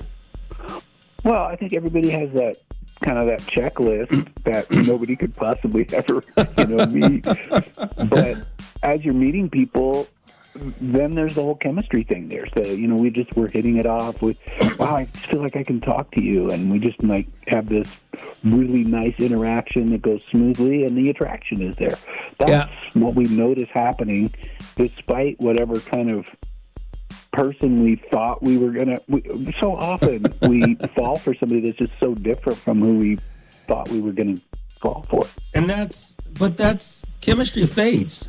Well, I think everybody has that checklist that nobody could possibly ever, meet. But as you're meeting people, then there's the whole chemistry thing there. So, we're hitting it off with, wow, I just feel like I can talk to you. And we just have this really nice interaction that goes smoothly, and the attraction is there. That's what we notice happening, despite whatever kind of person we thought we were going to. So often we fall for somebody that's just so different from who we thought we were going to fall for. And that's chemistry fades.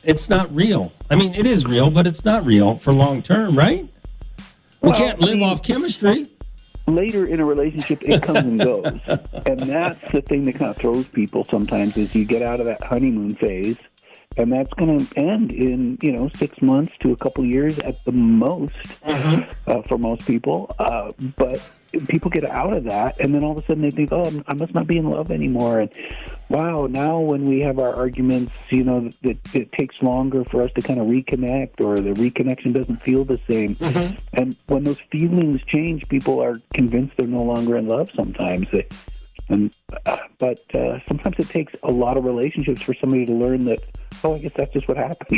It's not real. I mean, it is real, but it's not real for long term, right? We can't live off chemistry. Later in a relationship, it comes and goes. And that's the thing that kind of throws people sometimes, is you get out of that honeymoon phase, and that's going to end in, 6 months to a couple years at the most for most people. But people get out of that, and then all of a sudden they think, oh, I must not be in love anymore. And wow, now when we have our arguments, it takes longer for us to kind of reconnect, or the reconnection doesn't feel the same. And when those feelings change, people are convinced they're no longer in love sometimes. But sometimes it takes a lot of relationships for somebody to learn that, oh, I guess that's just what happens.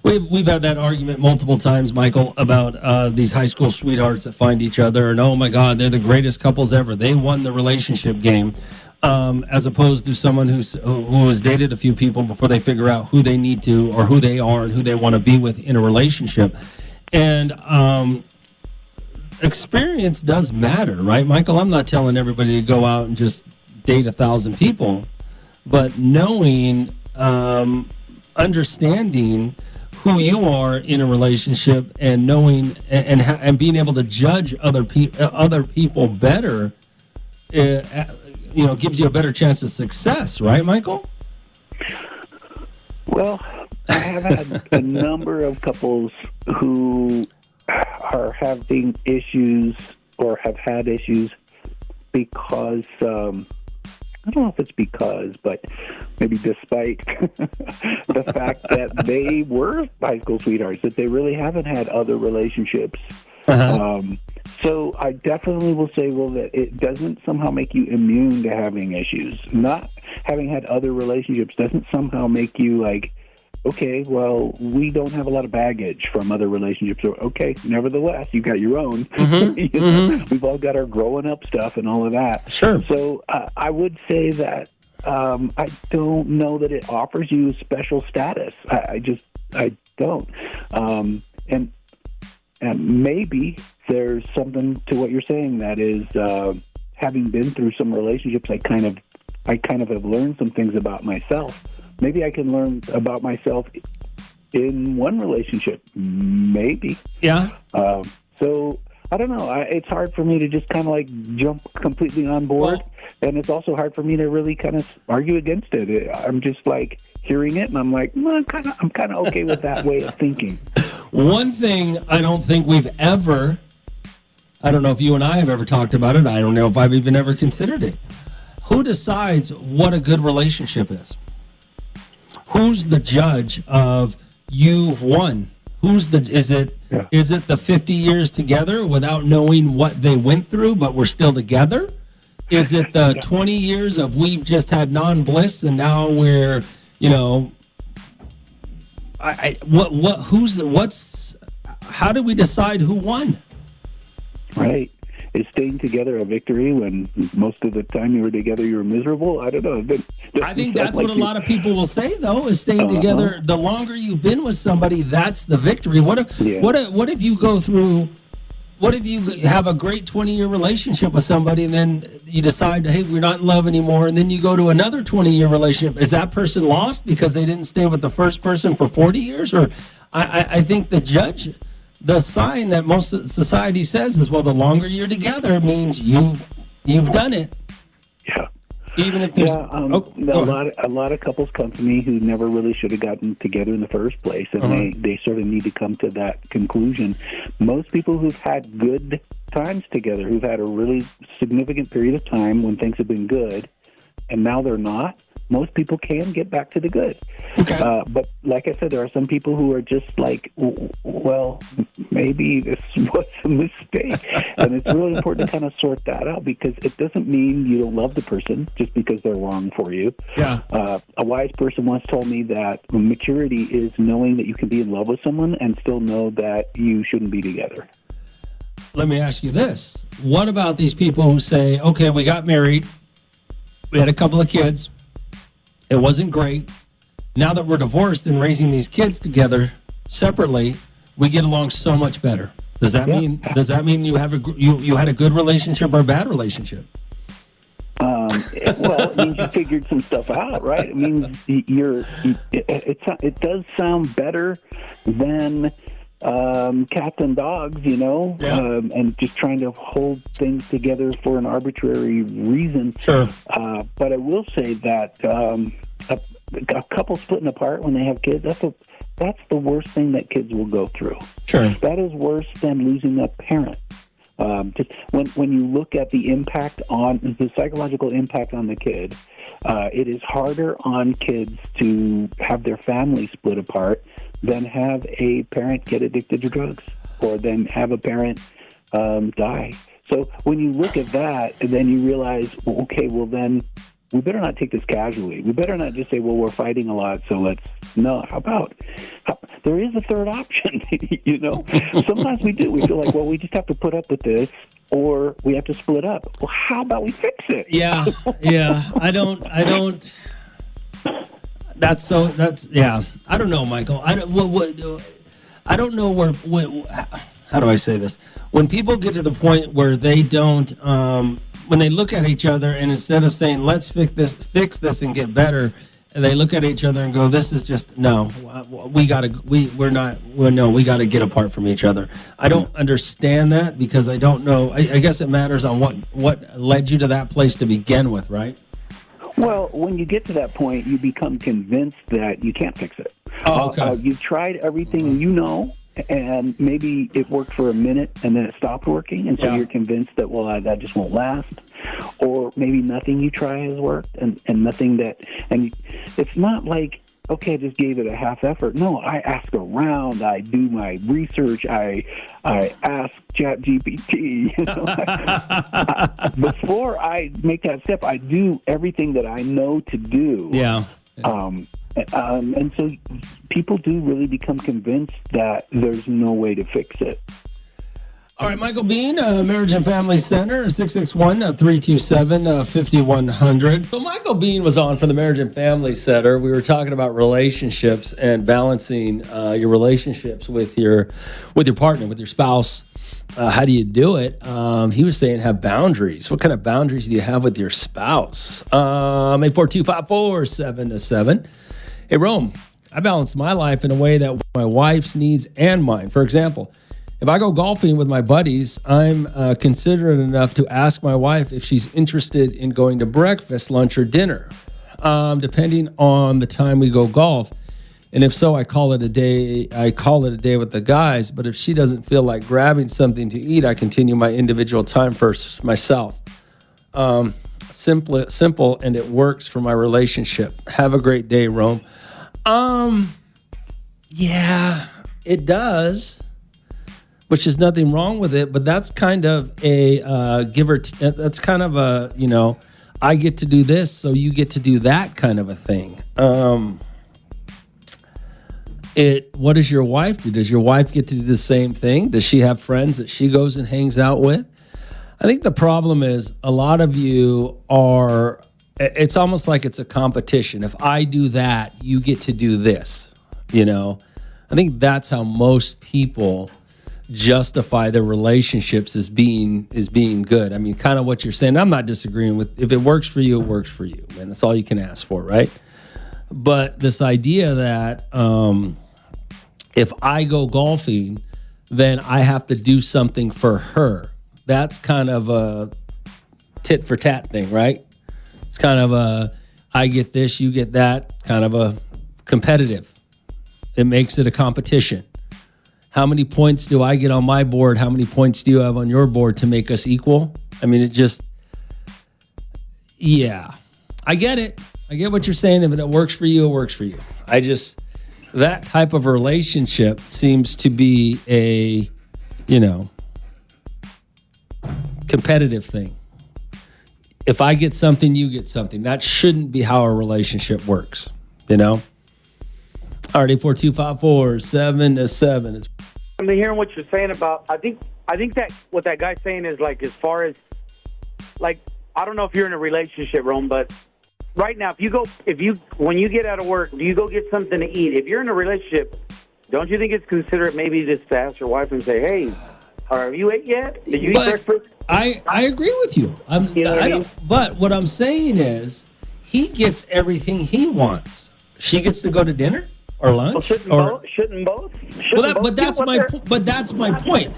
We've had that argument multiple times, Michael, about these high school sweethearts that find each other, and oh my God, they're the greatest couples ever. They won the relationship game, as opposed to someone who has dated a few people before they figure out who they need to, or who they are, and who they want to be with in a relationship. And experience does matter, right, Michael? I'm not telling everybody to go out and just date 1,000 people, but knowing, understanding who you are in a relationship, and knowing and being able to judge other people better, gives you a better chance of success, right, Michael? Well, I have had a number of couples who are having issues, or have had issues, because I don't know if it's because, but maybe despite the fact that they were high school sweethearts, that they really haven't had other relationships. So I definitely will say, that it doesn't somehow make you immune to having issues. Not having had other relationships doesn't somehow make you like, okay, well, we don't have a lot of baggage from other relationships. Okay, nevertheless, you got your own. We've all got our growing up stuff and all of that. Sure. So I would say that I don't know that it offers you special status. I don't. And maybe there's something to what you're saying, that is, having been through some relationships, I kind of have learned some things about myself. Maybe I can learn about myself in one relationship. Maybe. Yeah. So I don't know. It's hard for me to just kind of like jump completely on board, and it's also hard for me to really kind of argue against it. I'm just like hearing it, and I'm like, well, I'm kind of okay with that way of thinking. One thing I don't think we've ever, I don't know if you and I have ever talked about it. I don't know if I've even ever considered it. Who decides what a good relationship is? Who's the judge of you've won? Is it the 50 years together without knowing what they went through, but we're still together? Is it the 20 years of we've just had non-bliss and now we're, how do we decide who won? Right. Is staying together a victory when most of the time you were together you were miserable? I don't know. I think that's what a lot of people will say, though, is staying together. The longer you've been with somebody, that's the victory. What if you go through? What if you have a great 20-year relationship with somebody and then you decide, hey, we're not in love anymore, and then you go to another 20-year relationship? Is that person lost because they didn't stay with the first person for 40 years? Or I think the sign that most society says is, well, the longer you're together means you've done it. Yeah. Even if there's a lot of couples come to me who never really should have gotten together in the first place, and they sort of need to come to that conclusion. Most people who've had good times together, who've had a really significant period of time when things have been good, and now they're not, most people can get back to the good. Okay. But like I said, there are some people who are just like, well, maybe this was a mistake. And it's really important to kind of sort that out, because it doesn't mean you don't love the person just because they're wrong for you. Yeah. A wise person once told me that maturity is knowing that you can be in love with someone and still know that you shouldn't be together. Let me ask you this. What about these people who say, okay, we got married, we had a couple of kids, it wasn't great. Now that we're divorced and raising these kids together separately, we get along so much better. Does that mean you have you had a good relationship or a bad relationship? Well, it means you figured some stuff out, right? It means it does sound better than cats and dogs, and just trying to hold things together for an arbitrary reason. Sure. But I will say that a couple splitting apart when they have kids, that's the worst thing that kids will go through. Sure. That is worse than losing a parent. Just when you look at the psychological impact on the kid, it is harder on kids to have their family split apart than have a parent get addicted to drugs or then have a parent die. So when you look at that, then you realize, okay, well then we better not take this casually. We better not just say, well, we're fighting a lot, so there is a third option, Sometimes we do. We feel like, well, we just have to put up with this, or we have to split up. Well, how about we fix it? Yeah. I don't, I don't know, Michael. I don't know where, how do I say this? When people get to the point where they don't, when they look at each other and instead of saying, let's fix this and get better, and they look at each other and go, this is just, no, we got to get apart from each other. I don't understand that because I don't know. I guess it matters on what led you to that place to begin with, right? Well, when you get to that point, you become convinced that you can't fix it. Oh, okay. You've tried everything and maybe it worked for a minute and then it stopped working, and so you're convinced that, well, that just won't last. Or maybe nothing you try has worked, and nothing that, and it's not like, okay, I just gave it a half effort. No, I ask around, I do my research, I ask ChatGPT. Before I make that step, I do everything that I know to do. Yeah. And so people do really become convinced that there's no way to fix it. All right, Michael Bean, Marriage and Family Center, 661-327-5100. So Michael Bean was on for the Marriage and Family Center. We were talking about relationships and balancing your relationships with your partner, with your spouse. How do you do it? He was saying have boundaries. What kind of boundaries do you have with your spouse? 842-547-7. Hey, Rome, I balance my life in a way that my wife's needs and mine. For example, If I go golfing with my buddies, I'm considerate enough to ask my wife if she's interested in going to breakfast, lunch, or dinner, depending on the time we go golf. And if so, I call it a day. I call it a day with the guys. But if she doesn't feel like grabbing something to eat, I continue my individual time first myself. Simple, and it works for my relationship. Have a great day, Rome. Yeah, it does, which is nothing wrong with it. But that's kind of a that's kind of a, I get to do this, so you get to do that kind of a thing. What does your wife do? Does your wife get to do the same thing? Does she have friends that she goes and hangs out with? I think the problem is a lot of you are, it's almost like it's a competition. If I do that, you get to do this, I think that's how most people justify their relationships as being good. I mean, kind of what you're saying. I'm not disagreeing with, if it works for you, it works for you, man. That's all you can ask for, right? But this idea that if I go golfing, then I have to do something for her. That's kind of a tit for tat thing, right? It's kind of a, I get this, you get that, kind of a competitive. It makes it a competition. How many points do I get on my board? How many points do you have on your board to make us equal? I mean, I get it. I get what you're saying. If it works for you, it works for you. That type of relationship seems to be a, competitive thing. If I get something, you get something. That shouldn't be how a relationship works, All right, 842-547-7. I'm hearing what you're saying about, I think that what that guy's saying is like, as far as, like, I don't know if you're in a relationship, Rome, but right now, when you get out of work, do you go get something to eat? If you're in a relationship, don't you think it's considerate maybe just to ask your wife and say, hey, have you ate yet? Did you eat breakfast? I agree with you. But what I'm saying is, he gets everything he wants. She gets to go to dinner or lunch. Well, shouldn't both? But that's my point.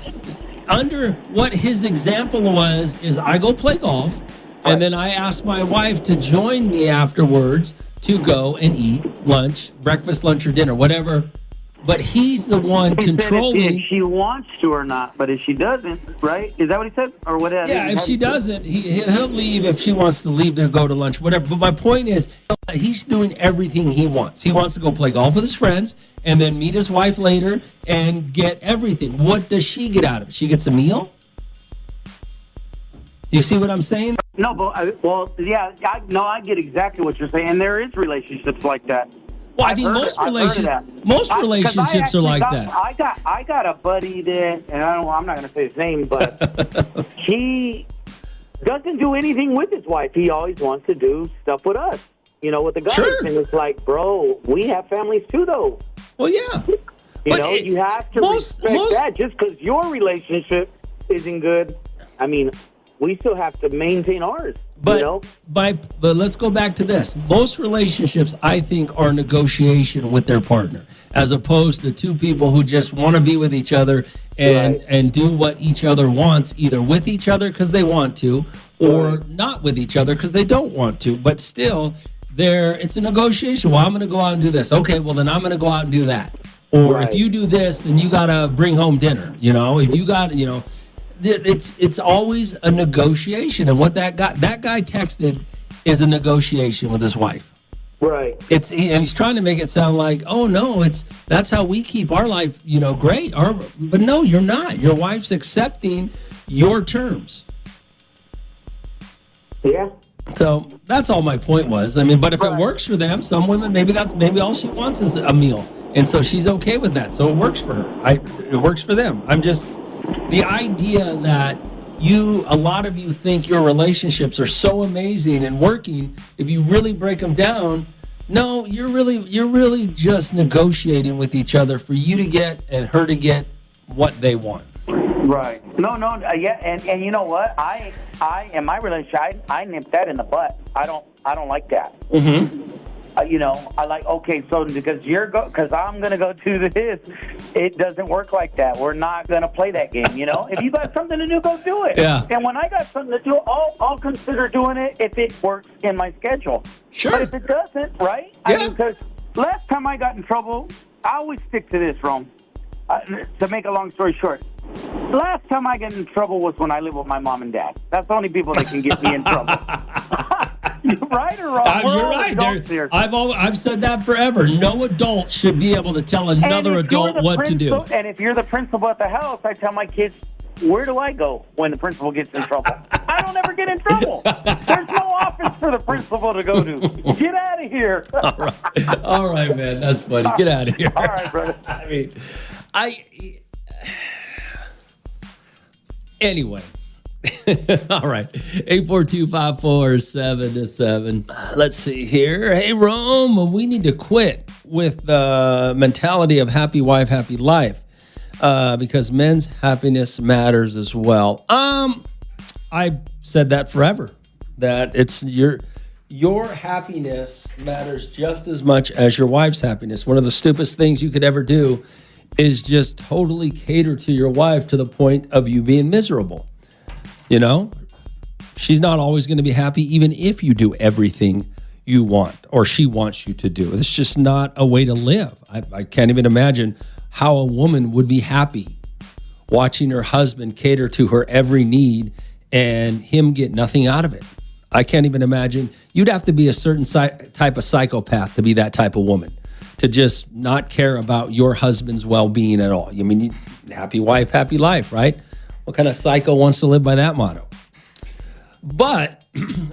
Under what his example was, is I go play golf. And then I asked my wife to join me afterwards to go and eat lunch, breakfast, lunch, or dinner, whatever. But he's the one controlling. If she wants to or not, but if she doesn't, right? Is that what he said? Or whatever? Yeah, if she doesn't, he'll leave if she wants to leave to go to lunch, whatever. But my point is, he's doing everything he wants. He wants to go play golf with his friends and then meet his wife later and get everything. What does she get out of it? She gets a meal? Do you see what I'm saying? No, but I get exactly what you're saying. And there is relationships like that. Well, I think most relationships are like that. I got a buddy that, and I'm not going to say his name, but he doesn't do anything with his wife. He always wants to do stuff with us, with the guys. Sure. And it's like, bro, we have families too, though. Well, yeah. You have to respect that. Just because your relationship isn't good, I mean, we still have to maintain ours. But let's go back to this. Most relationships, I think, are negotiation with their partner, as opposed to two people who just want to be with each other and do what each other wants, either with each other because they want to, or not with each other because they don't want to. But still, it's a negotiation. Well, I'm going to go out and do this. Okay, well, then I'm going to go out and do that. Or if you do this, then you got to bring home dinner. If you got, it's always a negotiation, and what that guy texted is a negotiation with his wife. Right. And he's trying to make it sound like, oh no, that's how we keep our life, great. But no, you're not. Your wife's accepting your terms. Yeah. So that's all my point was. I mean, but if it works for them, some women maybe all she wants is a meal, and so she's okay with that. So it works for her. It works for them. The idea that a lot of you think your relationships are so amazing and working, if you really break them down, no, you're really just negotiating with each other for you to get and her to get what they want. Right. No, yeah, and you know what? I in my relationship, I nip that in the butt. I don't like that. Mm-hmm. I like, okay, so because I'm going to go do this, it doesn't work like that. We're not going to play that game, If you got something to do, go do it. Yeah. And when I got something to do, I'll consider doing it if it works in my schedule. Sure. But if it doesn't, right? Yeah. Because last time I got in trouble, I always stick to this, Rome. To make a long story short, last time I got in trouble was when I lived with my mom and dad. That's the only people that can get me in trouble. Right or wrong? You're right. I've said that forever. No adult should be able to tell another adult what to do. And if you're the principal at the house, I tell my kids, where do I go when the principal gets in trouble? I don't ever get in trouble. There's no office for the principal to go to. Get out of here. All right, man. That's funny. Get out of here. All right, brother. I mean, anyway. All right. 842-547-7. Let's see here. Hey, Rome, we need to quit with the mentality of happy wife, happy life, because men's happiness matters as well. I've said that forever, that it's your happiness matters just as much as your wife's happiness. One of the stupidest things you could ever do is just totally cater to your wife to the point of you being miserable. She's not always going to be happy, even if you do everything you want or she wants you to do. It's just not a way to live. I can't even imagine how a woman would be happy watching her husband cater to her every need and him get nothing out of it. I can't even imagine. You'd have to be a certain type of psychopath to be that type of woman, to just not care about your husband's well-being at all. I mean, happy wife, happy life, right? What kind of psycho wants to live by that motto? But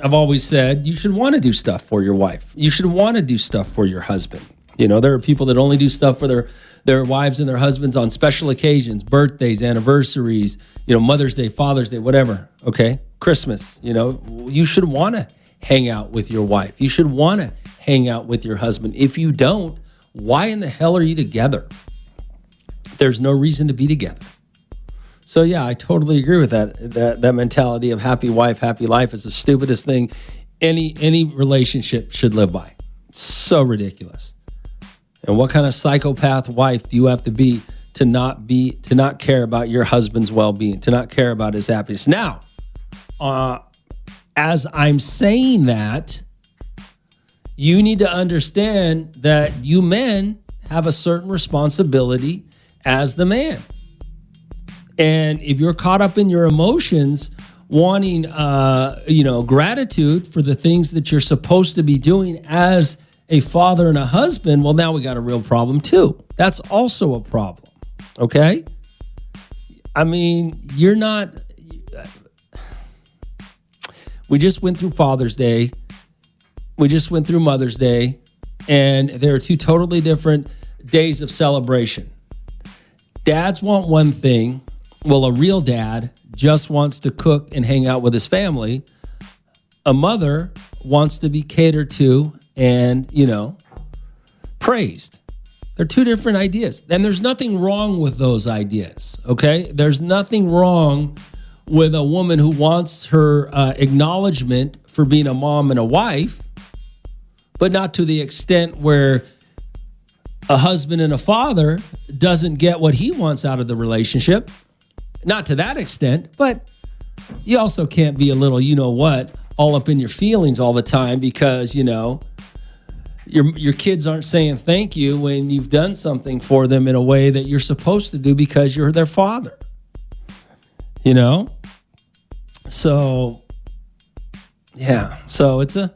I've always said you should want to do stuff for your wife. You should want to do stuff for your husband. There are people that only do stuff for their wives and their husbands on special occasions, birthdays, anniversaries, Mother's Day, Father's Day, whatever. Okay, Christmas. You should want to hang out with your wife. You should want to hang out with your husband. If you don't, why in the hell are you together? There's no reason to be together. So yeah, I totally agree with that mentality of happy wife, happy life is the stupidest thing any relationship should live by. It's so ridiculous. And what kind of psychopath wife do you have to be to not care about your husband's well-being, to not care about his happiness? Now, as I'm saying that, you need to understand that you men have a certain responsibility as the man. And if you're caught up in your emotions, wanting, gratitude for the things that you're supposed to be doing as a father and a husband, well, now we got a real problem too. That's also a problem. Okay? I mean, we just went through Father's Day. We just went through Mother's Day, and there are two totally different days of celebration. Dads want one thing. Well, a real dad just wants to cook and hang out with his family. A mother wants to be catered to and, praised. They're two different ideas. And there's nothing wrong with those ideas, okay? There's nothing wrong with a woman who wants her acknowledgement for being a mom and a wife, but not to the extent where a husband and a father doesn't get what he wants out of the relationship. Not to that extent, but you also can't be a little, all up in your feelings all the time because, your kids aren't saying thank you when you've done something for them in a way that you're supposed to do because you're their father. So, yeah. So it's a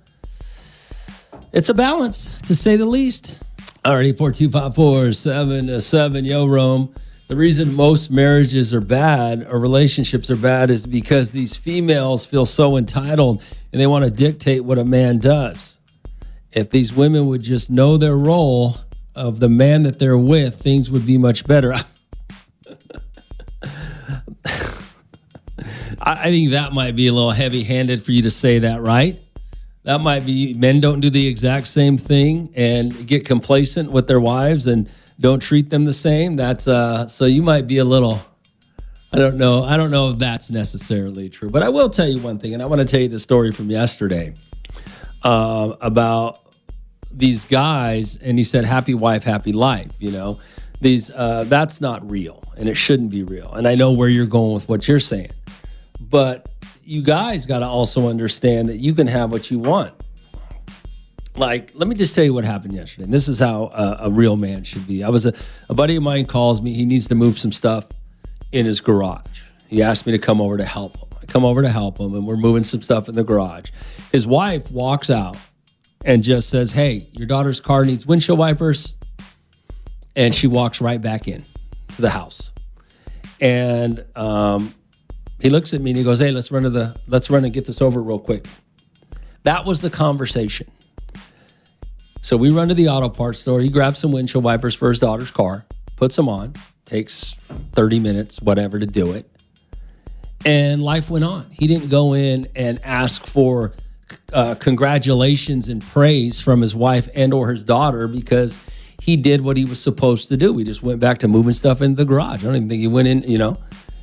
balance, to say the least. All right, 842-547-7. Yo, Rome. The reason most marriages are bad or relationships are bad is because these females feel so entitled and they want to dictate what a man does. If these women would just know their role of the man that they're with, things would be much better. I think that might be a little heavy-handed for you to say that, right? That might be men don't do the exact same thing and get complacent with their wives and don't treat them the same. That's so you might be a little, I don't know if that's necessarily true. But I will tell you one thing, and I want to tell you the story from yesterday about these guys, and he said, happy wife, happy life, you know. These that's not real, and it shouldn't be real. And I know where you're going with what you're saying. But you guys got to also understand that you can have what you want. Like, let me just tell you what happened yesterday. And this is how a real man should be. A buddy of mine calls me. He needs to move some stuff in his garage. He asked me to come over to help him. I come over to help him, and we're moving some stuff in the garage. His wife walks out and just says, hey, your daughter's car needs windshield wipers. And she walks right back in to the house. And he looks at me and he goes, hey, let's run and get this over real quick. That was the conversation. So we run to the auto parts store. He grabs some windshield wipers for his daughter's car, puts them on, takes 30 minutes, whatever, to do it. And life went on. He didn't go in and ask for congratulations and praise from his wife and or his daughter because he did what he was supposed to do. We just went back to moving stuff into the garage. I don't even think he went in, you know.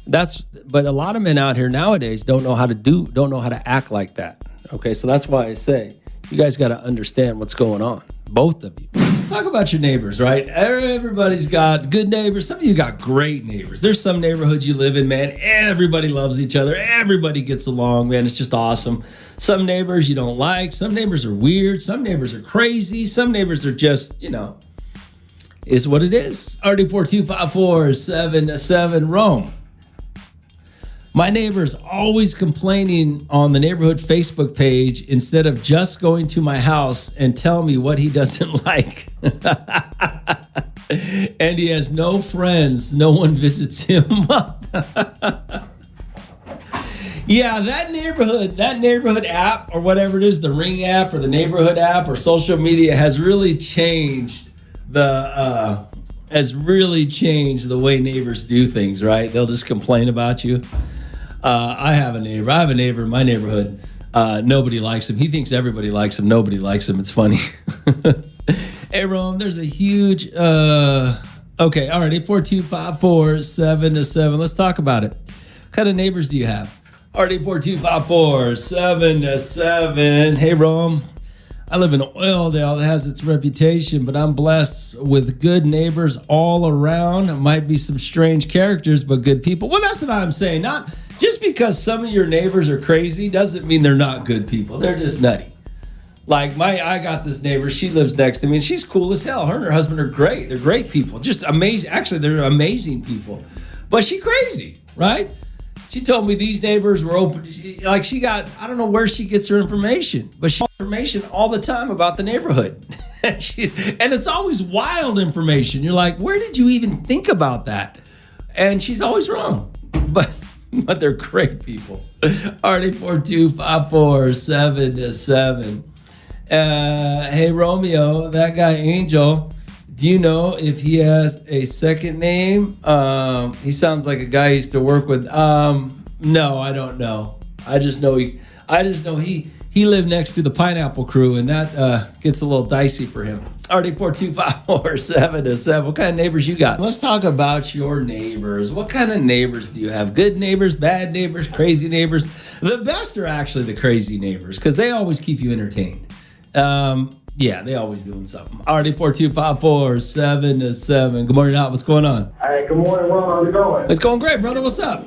But a lot of men out here nowadays don't know how to act like that. Okay, so that's why I say you guys got to understand what's going on, both of you. Talk about your neighbors, right? Everybody's got good neighbors. Some of you got great neighbors. There's some neighborhoods you live in, man. Everybody loves each other. Everybody gets along, man. It's just awesome. Some neighbors you don't like. Some neighbors are weird. Some neighbors are crazy. Some neighbors are just, you know, is what it is. RD42547 Rome. My neighbor's always complaining on the neighborhood Facebook page instead of just going to my house and tell me what he doesn't like. And he has no friends. No one visits him. Yeah, that neighborhood app or whatever it is, the Ring app or the neighborhood app or social media has really changed the way neighbors do things, right? They'll just complain about you. I have a neighbor in my neighborhood. Nobody likes him. He thinks everybody likes him. Nobody likes him. It's funny. Hey, Rome, there's a huge... okay, all right, 842-547-7. Let's talk about it. What kind of neighbors do you have? RD42547-7. Hey, Rome. I live in Oildale that has its reputation, but I'm blessed with good neighbors all around. It might be some strange characters, but good people. Well, that's what I'm saying. Not just because some of your neighbors are crazy doesn't mean they're not good people. They're just nutty. Like I got this neighbor. She lives next to me, and she's cool as hell. Her and her husband are great. They're great people. Just amazing. Actually, they're amazing people. But she's crazy, right? She told me these neighbors were open. She got, I don't know where she gets her information, but she gets information all the time about the neighborhood. And it's always wild information. You're like, where did you even think about that? And she's always wrong. But they're great people. RD42547-7. Hey, Romeo, that guy Angel, do you know if he has a second name? He sounds like a guy I used to work with. No, I don't know. I just know he lived next to the Pineapple Crew, and that gets a little dicey for him. RD42547-7. What kind of neighbors you got? Let's talk about your neighbors. What kind of neighbors do you have? Good neighbors, bad neighbors, crazy neighbors. The best are actually the crazy neighbors because they always keep you entertained. Yeah, they always doing something. RD42547-7. Good morning, out. What's going on? Hey, good morning, Ron. How's it going? It's going great, brother. What's up?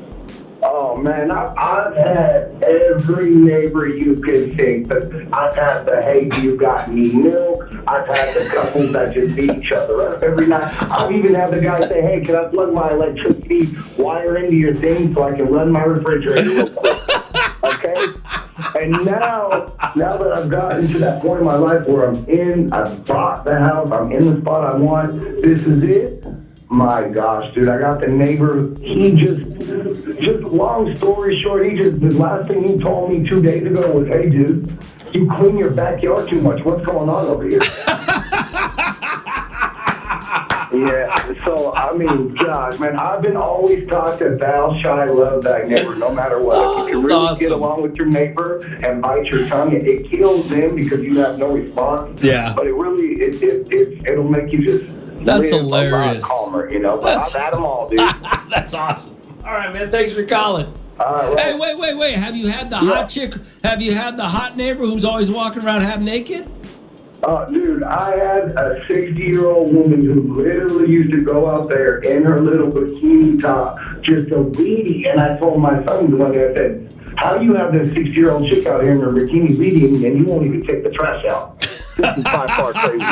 Oh, man, I've had every neighbor you could think. I've had the, hey, do you got any milk? I've had the couples that just beat each other up every night. I've even had the guy say, hey, can I plug my electricity wire into your thing so I can run my refrigerator real quick? Okay? And now that I've gotten to that point in my life where I've bought the house, I'm in the spot I want, this is it. My gosh, dude, I got the neighbor. He just long story short, the last thing he told me 2 days ago was, hey, dude, you clean your backyard too much. What's going on over here? Yeah, so, I mean, gosh, man, I've been always taught that thou shalt love thy neighbor no matter what. If you really get along with your neighbor and bite your tongue, it kills them because you have no response. Yeah. But it really, it'll make you just That's live hilarious. a lot calmer, you know. But I've had them all, dude. That's awesome. All right, man. Thanks for calling. Right. Hey, wait. Have you had the hot chick? Have you had the hot neighbor who's always walking around half naked? Dude, I had a 60-year-old woman who literally used to go out there in her little bikini top, just a weedie. And I told my son one day, I said, how do you have this 60-year-old chick out here in her bikini weeding and you won't even take the trash out? This is by far crazy.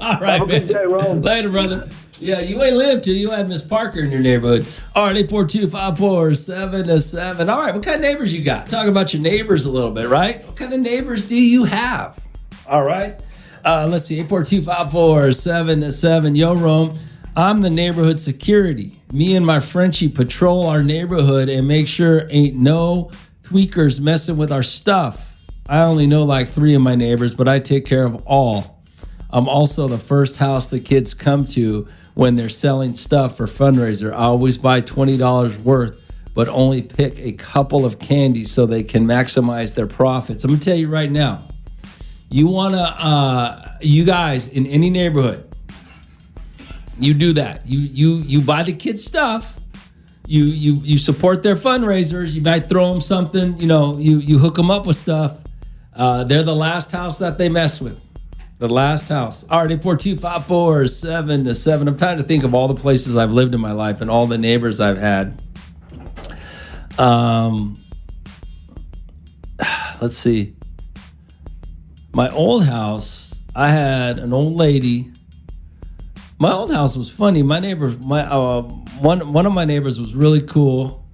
All right, have a good day, Ron. Later, brother. Yeah, you ain't lived till you had Miss Parker in your neighborhood. All right, 842-547-7. All right, what kind of neighbors you got? Talk about your neighbors a little bit, right? What kind of neighbors do you have? All right. Let's see, 842-547-7. Yo, Rome, I'm the neighborhood security. Me and my Frenchie patrol our neighborhood and make sure ain't no tweakers messing with our stuff. I only know like 3 of my neighbors, but I take care of all. I'm also the first house the kids come to when they're selling stuff for fundraiser. I always buy $20 worth, but only pick a couple of candies so they can maximize their profits. I'm gonna tell you right now, you guys in any neighborhood, you do that. You buy the kids stuff. You support their fundraisers. You might throw them something. You hook them up with stuff. They're the last house that they mess with. The last house. All right, 842-547-7. I'm trying to think of all the places I've lived in my life and all the neighbors I've had. Let's see. My old house, I had an old lady. My old house was funny. My neighbor, one of my neighbors was really cool.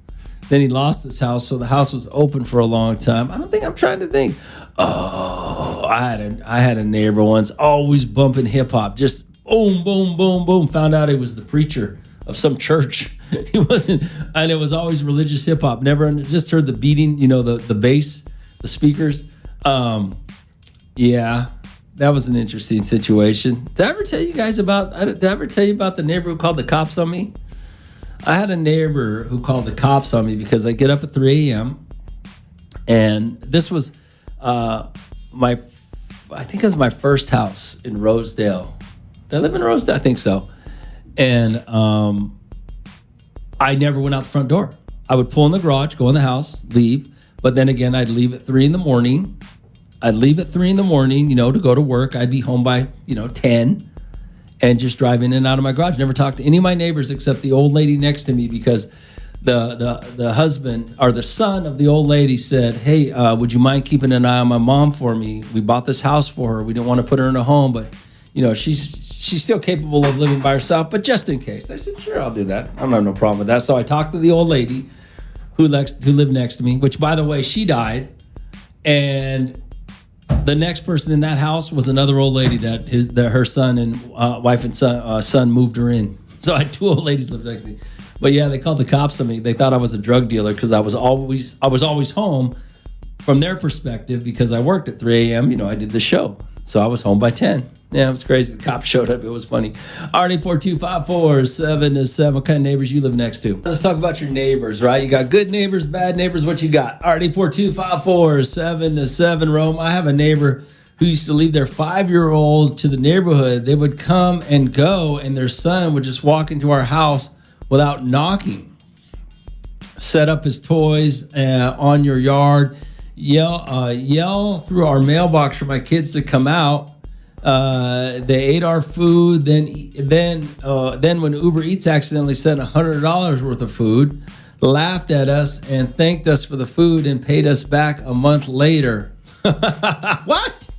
Then he lost his house, so the house was open for a long time. I'm trying to think. Oh, I had a neighbor once, always bumping hip hop, just boom, boom, boom, boom. Found out he was the preacher of some church. He wasn't, and it was always religious hip hop. Never just heard the beating, the bass, the speakers. Yeah, that was an interesting situation. Did I ever tell you about the neighbor who called the cops on me? I had a neighbor who called the cops on me because I get up at 3 a.m. and this was I think it was my first house in Rosedale. Did I live in Rosedale? I think so. And I never went out the front door. I would pull in the garage, go in the house, leave. But then again, I'd leave at 3 in the morning. To go to work. I'd be home by, 10 and just drive in and out of my garage. Never talked to any of my neighbors except the old lady next to me because the husband or the son of the old lady said, hey, would you mind keeping an eye on my mom for me? We bought this house for her. We didn't want to put her in a home, but she's still capable of living by herself, but just in case. I said, sure, I'll do that. I don't have no problem with that. So I talked to the old lady who lived next to me, which by the way, she died. And the next person in that house was another old lady that her son and wife and son moved her in. So I had 2 old ladies living next to me. But yeah, they called the cops on me. They thought I was a drug dealer because I was always home from their perspective because I worked at 3 a.m. I did the show. So I was home by 10. Yeah, it was crazy. The cops showed up. It was funny. Alright, 842-547-7. What kind of neighbors you live next to? Let's talk about your neighbors, right? You got good neighbors, bad neighbors. What you got? Alright, 842-547-7. Rome. I have a neighbor who used to leave their 5-year-old to the neighborhood. They would come and go, and their son would just walk into our house without knocking. Set up his toys on your yard. Yell through our mailbox for my kids to come out. They ate our food. Then when Uber Eats accidentally sent $100 worth of food, laughed at us and thanked us for the food and paid us back a month later. What?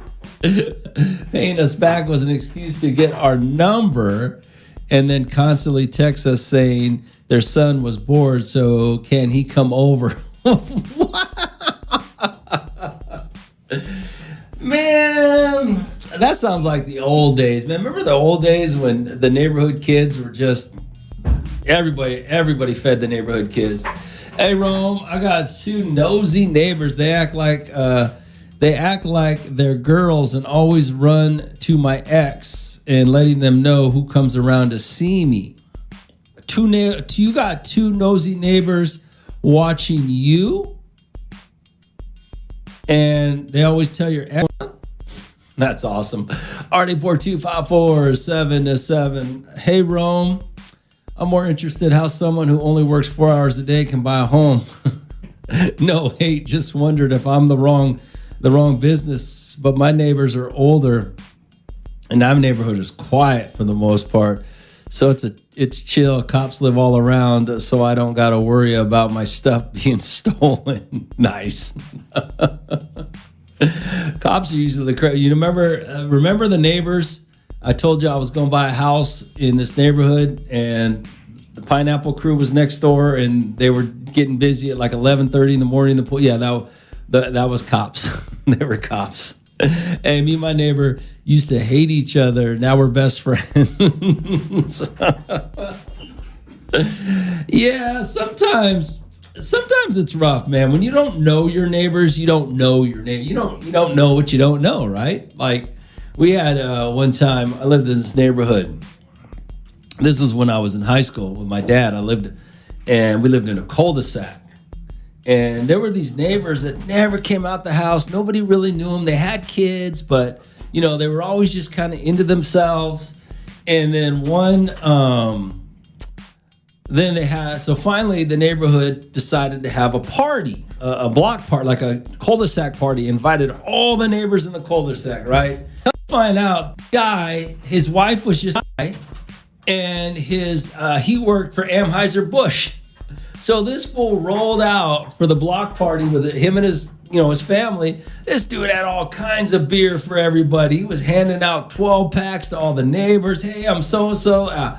Paying us back was an excuse to get our number, and then constantly text us saying their son was bored, so can he come over? Man, that sounds like the old days, man. Remember the old days when the neighborhood kids were just everybody fed the neighborhood kids. Hey, Rome, I got 2 nosy neighbors. They act like they're girls and always run to my ex and letting them know who comes around to see me. You got 2 nosy neighbors watching you, and they always tell your ex. That's awesome. RD42547-7. Hey, Rome. I'm more interested how someone who only works 4 hours a day can buy a home. No hate, just wondered if I'm the the wrong business, but my neighbors are older, and our neighborhood is quiet for the most part. So it's chill. Cops live all around, so I don't got to worry about my stuff being stolen. Nice. Cops are usually the crazy. You remember the neighbors? I told you I was going to buy a house in this neighborhood, and the Pineapple Crew was next door, and they were getting busy at like 11:30 in the morning. That was cops. They were cops. And me and my neighbor used to hate each other. Now we're best friends. Yeah, sometimes it's rough, man. When you don't know your neighbors, you don't know your neighbor. You don't know what you don't know, right? Like we had one time, I lived in this neighborhood. This was when I was in high school with my dad. We lived in a cul-de-sac. And there were these neighbors that never came out the house. Nobody really knew them. They had kids, but they were always just kind of into themselves. And then so finally the neighborhood decided to have a party, a block party, like a cul-de-sac party, invited all the neighbors in the cul-de-sac, right? Find out, his wife was just high, and he worked for Anheuser-Busch. So this fool rolled out for the block party with him and his family. This dude had all kinds of beer for everybody. He was handing out 12 packs to all the neighbors. Hey, I'm so-and-so.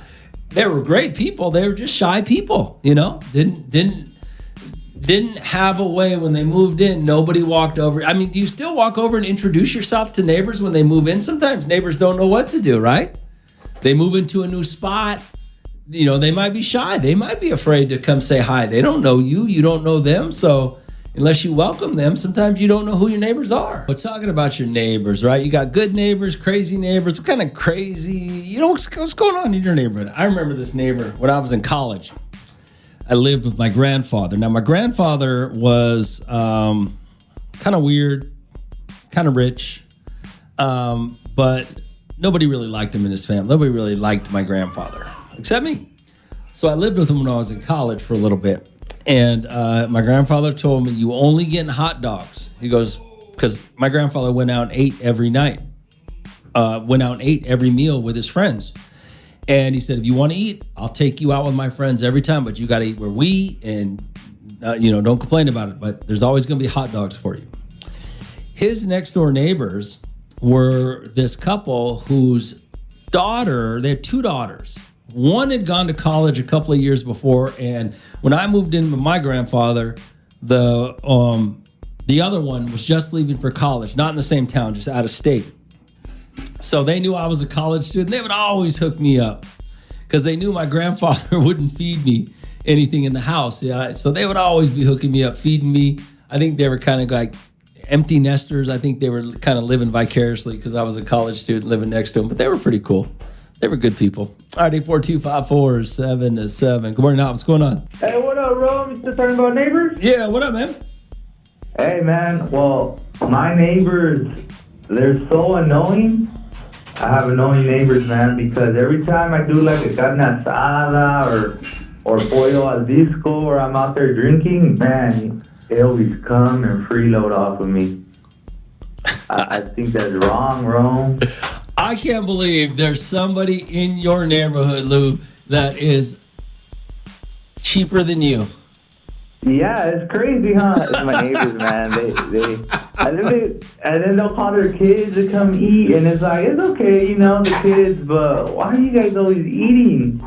They were great people. They were just shy people, Didn't have a way when they moved in. Nobody walked over. I mean, do you still walk over and introduce yourself to neighbors when they move in? Sometimes neighbors don't know what to do, right? They move into a new spot. They might be shy. They might be afraid to come say hi. They don't know you. You don't know them. So unless you welcome them, sometimes you don't know who your neighbors are. We're talking about your neighbors, right? You got good neighbors, crazy neighbors. What kind of crazy, what's going on in your neighborhood? I remember this neighbor when I was in college. I lived with my grandfather. Now, my grandfather was kind of weird, kind of rich, but nobody really liked him in his family. Nobody really liked my grandfather, except me. So I lived with him when I was in college for a little bit. And my grandfather told me, you only get hot dogs. He goes, because my grandfather went out and ate every night, every meal with his friends. And he said, if you want to eat, I'll take you out with my friends every time, but you got to eat where we eat and, don't complain about it. But there's always going to be hot dogs for you. His next door neighbors were this couple whose daughter, they had two daughters. One had gone to college a couple of years before, and when I moved in with my grandfather, the other one was just leaving for college, not in the same town, just out of state. So they knew I was a college student. They would always hook me up because they knew my grandfather wouldn't feed me anything in the house. Yeah, so they would always be hooking me up, feeding me. I think they were kind of like empty nesters. I think they were kind of living vicariously because I was a college student living next to them, but they were pretty cool. They were good people. All right, 842-547-7. Good morning, Al. What's going on? Hey, what up, Rome? You still talking about neighbors? Yeah, what up, man? Hey, man. Well, my neighbors, they're so annoying. I have annoying neighbors, man, because every time I do like a carne asada or pollo al disco or I'm out there drinking, man, they always come and freeload off of me. I think that's wrong, Rome. I can't believe there's somebody in your neighborhood, Lou, that is cheaper than you. Yeah, it's crazy, huh? It's my neighbors, man. And then they'll call their kids to come eat, and it's like, it's okay, the kids, but why are you guys always eating?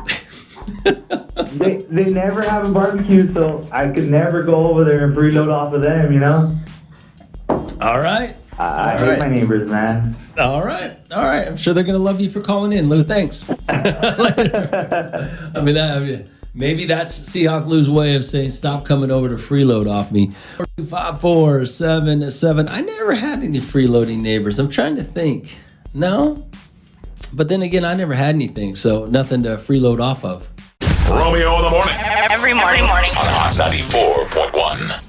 They never have a barbecue, so I could never go over there and freeload off of them, All right. I hate my neighbors, man. All right. I'm sure they're going to love you for calling in, Lou. Thanks. I mean, maybe that's Seahawk Lou's way of saying, stop coming over to freeload off me. 424-777. I never had any freeloading neighbors. I'm trying to think. No? But then again, I never had anything, so nothing to freeload off of. Romeo in the morning. Every morning. On Hot 94.1.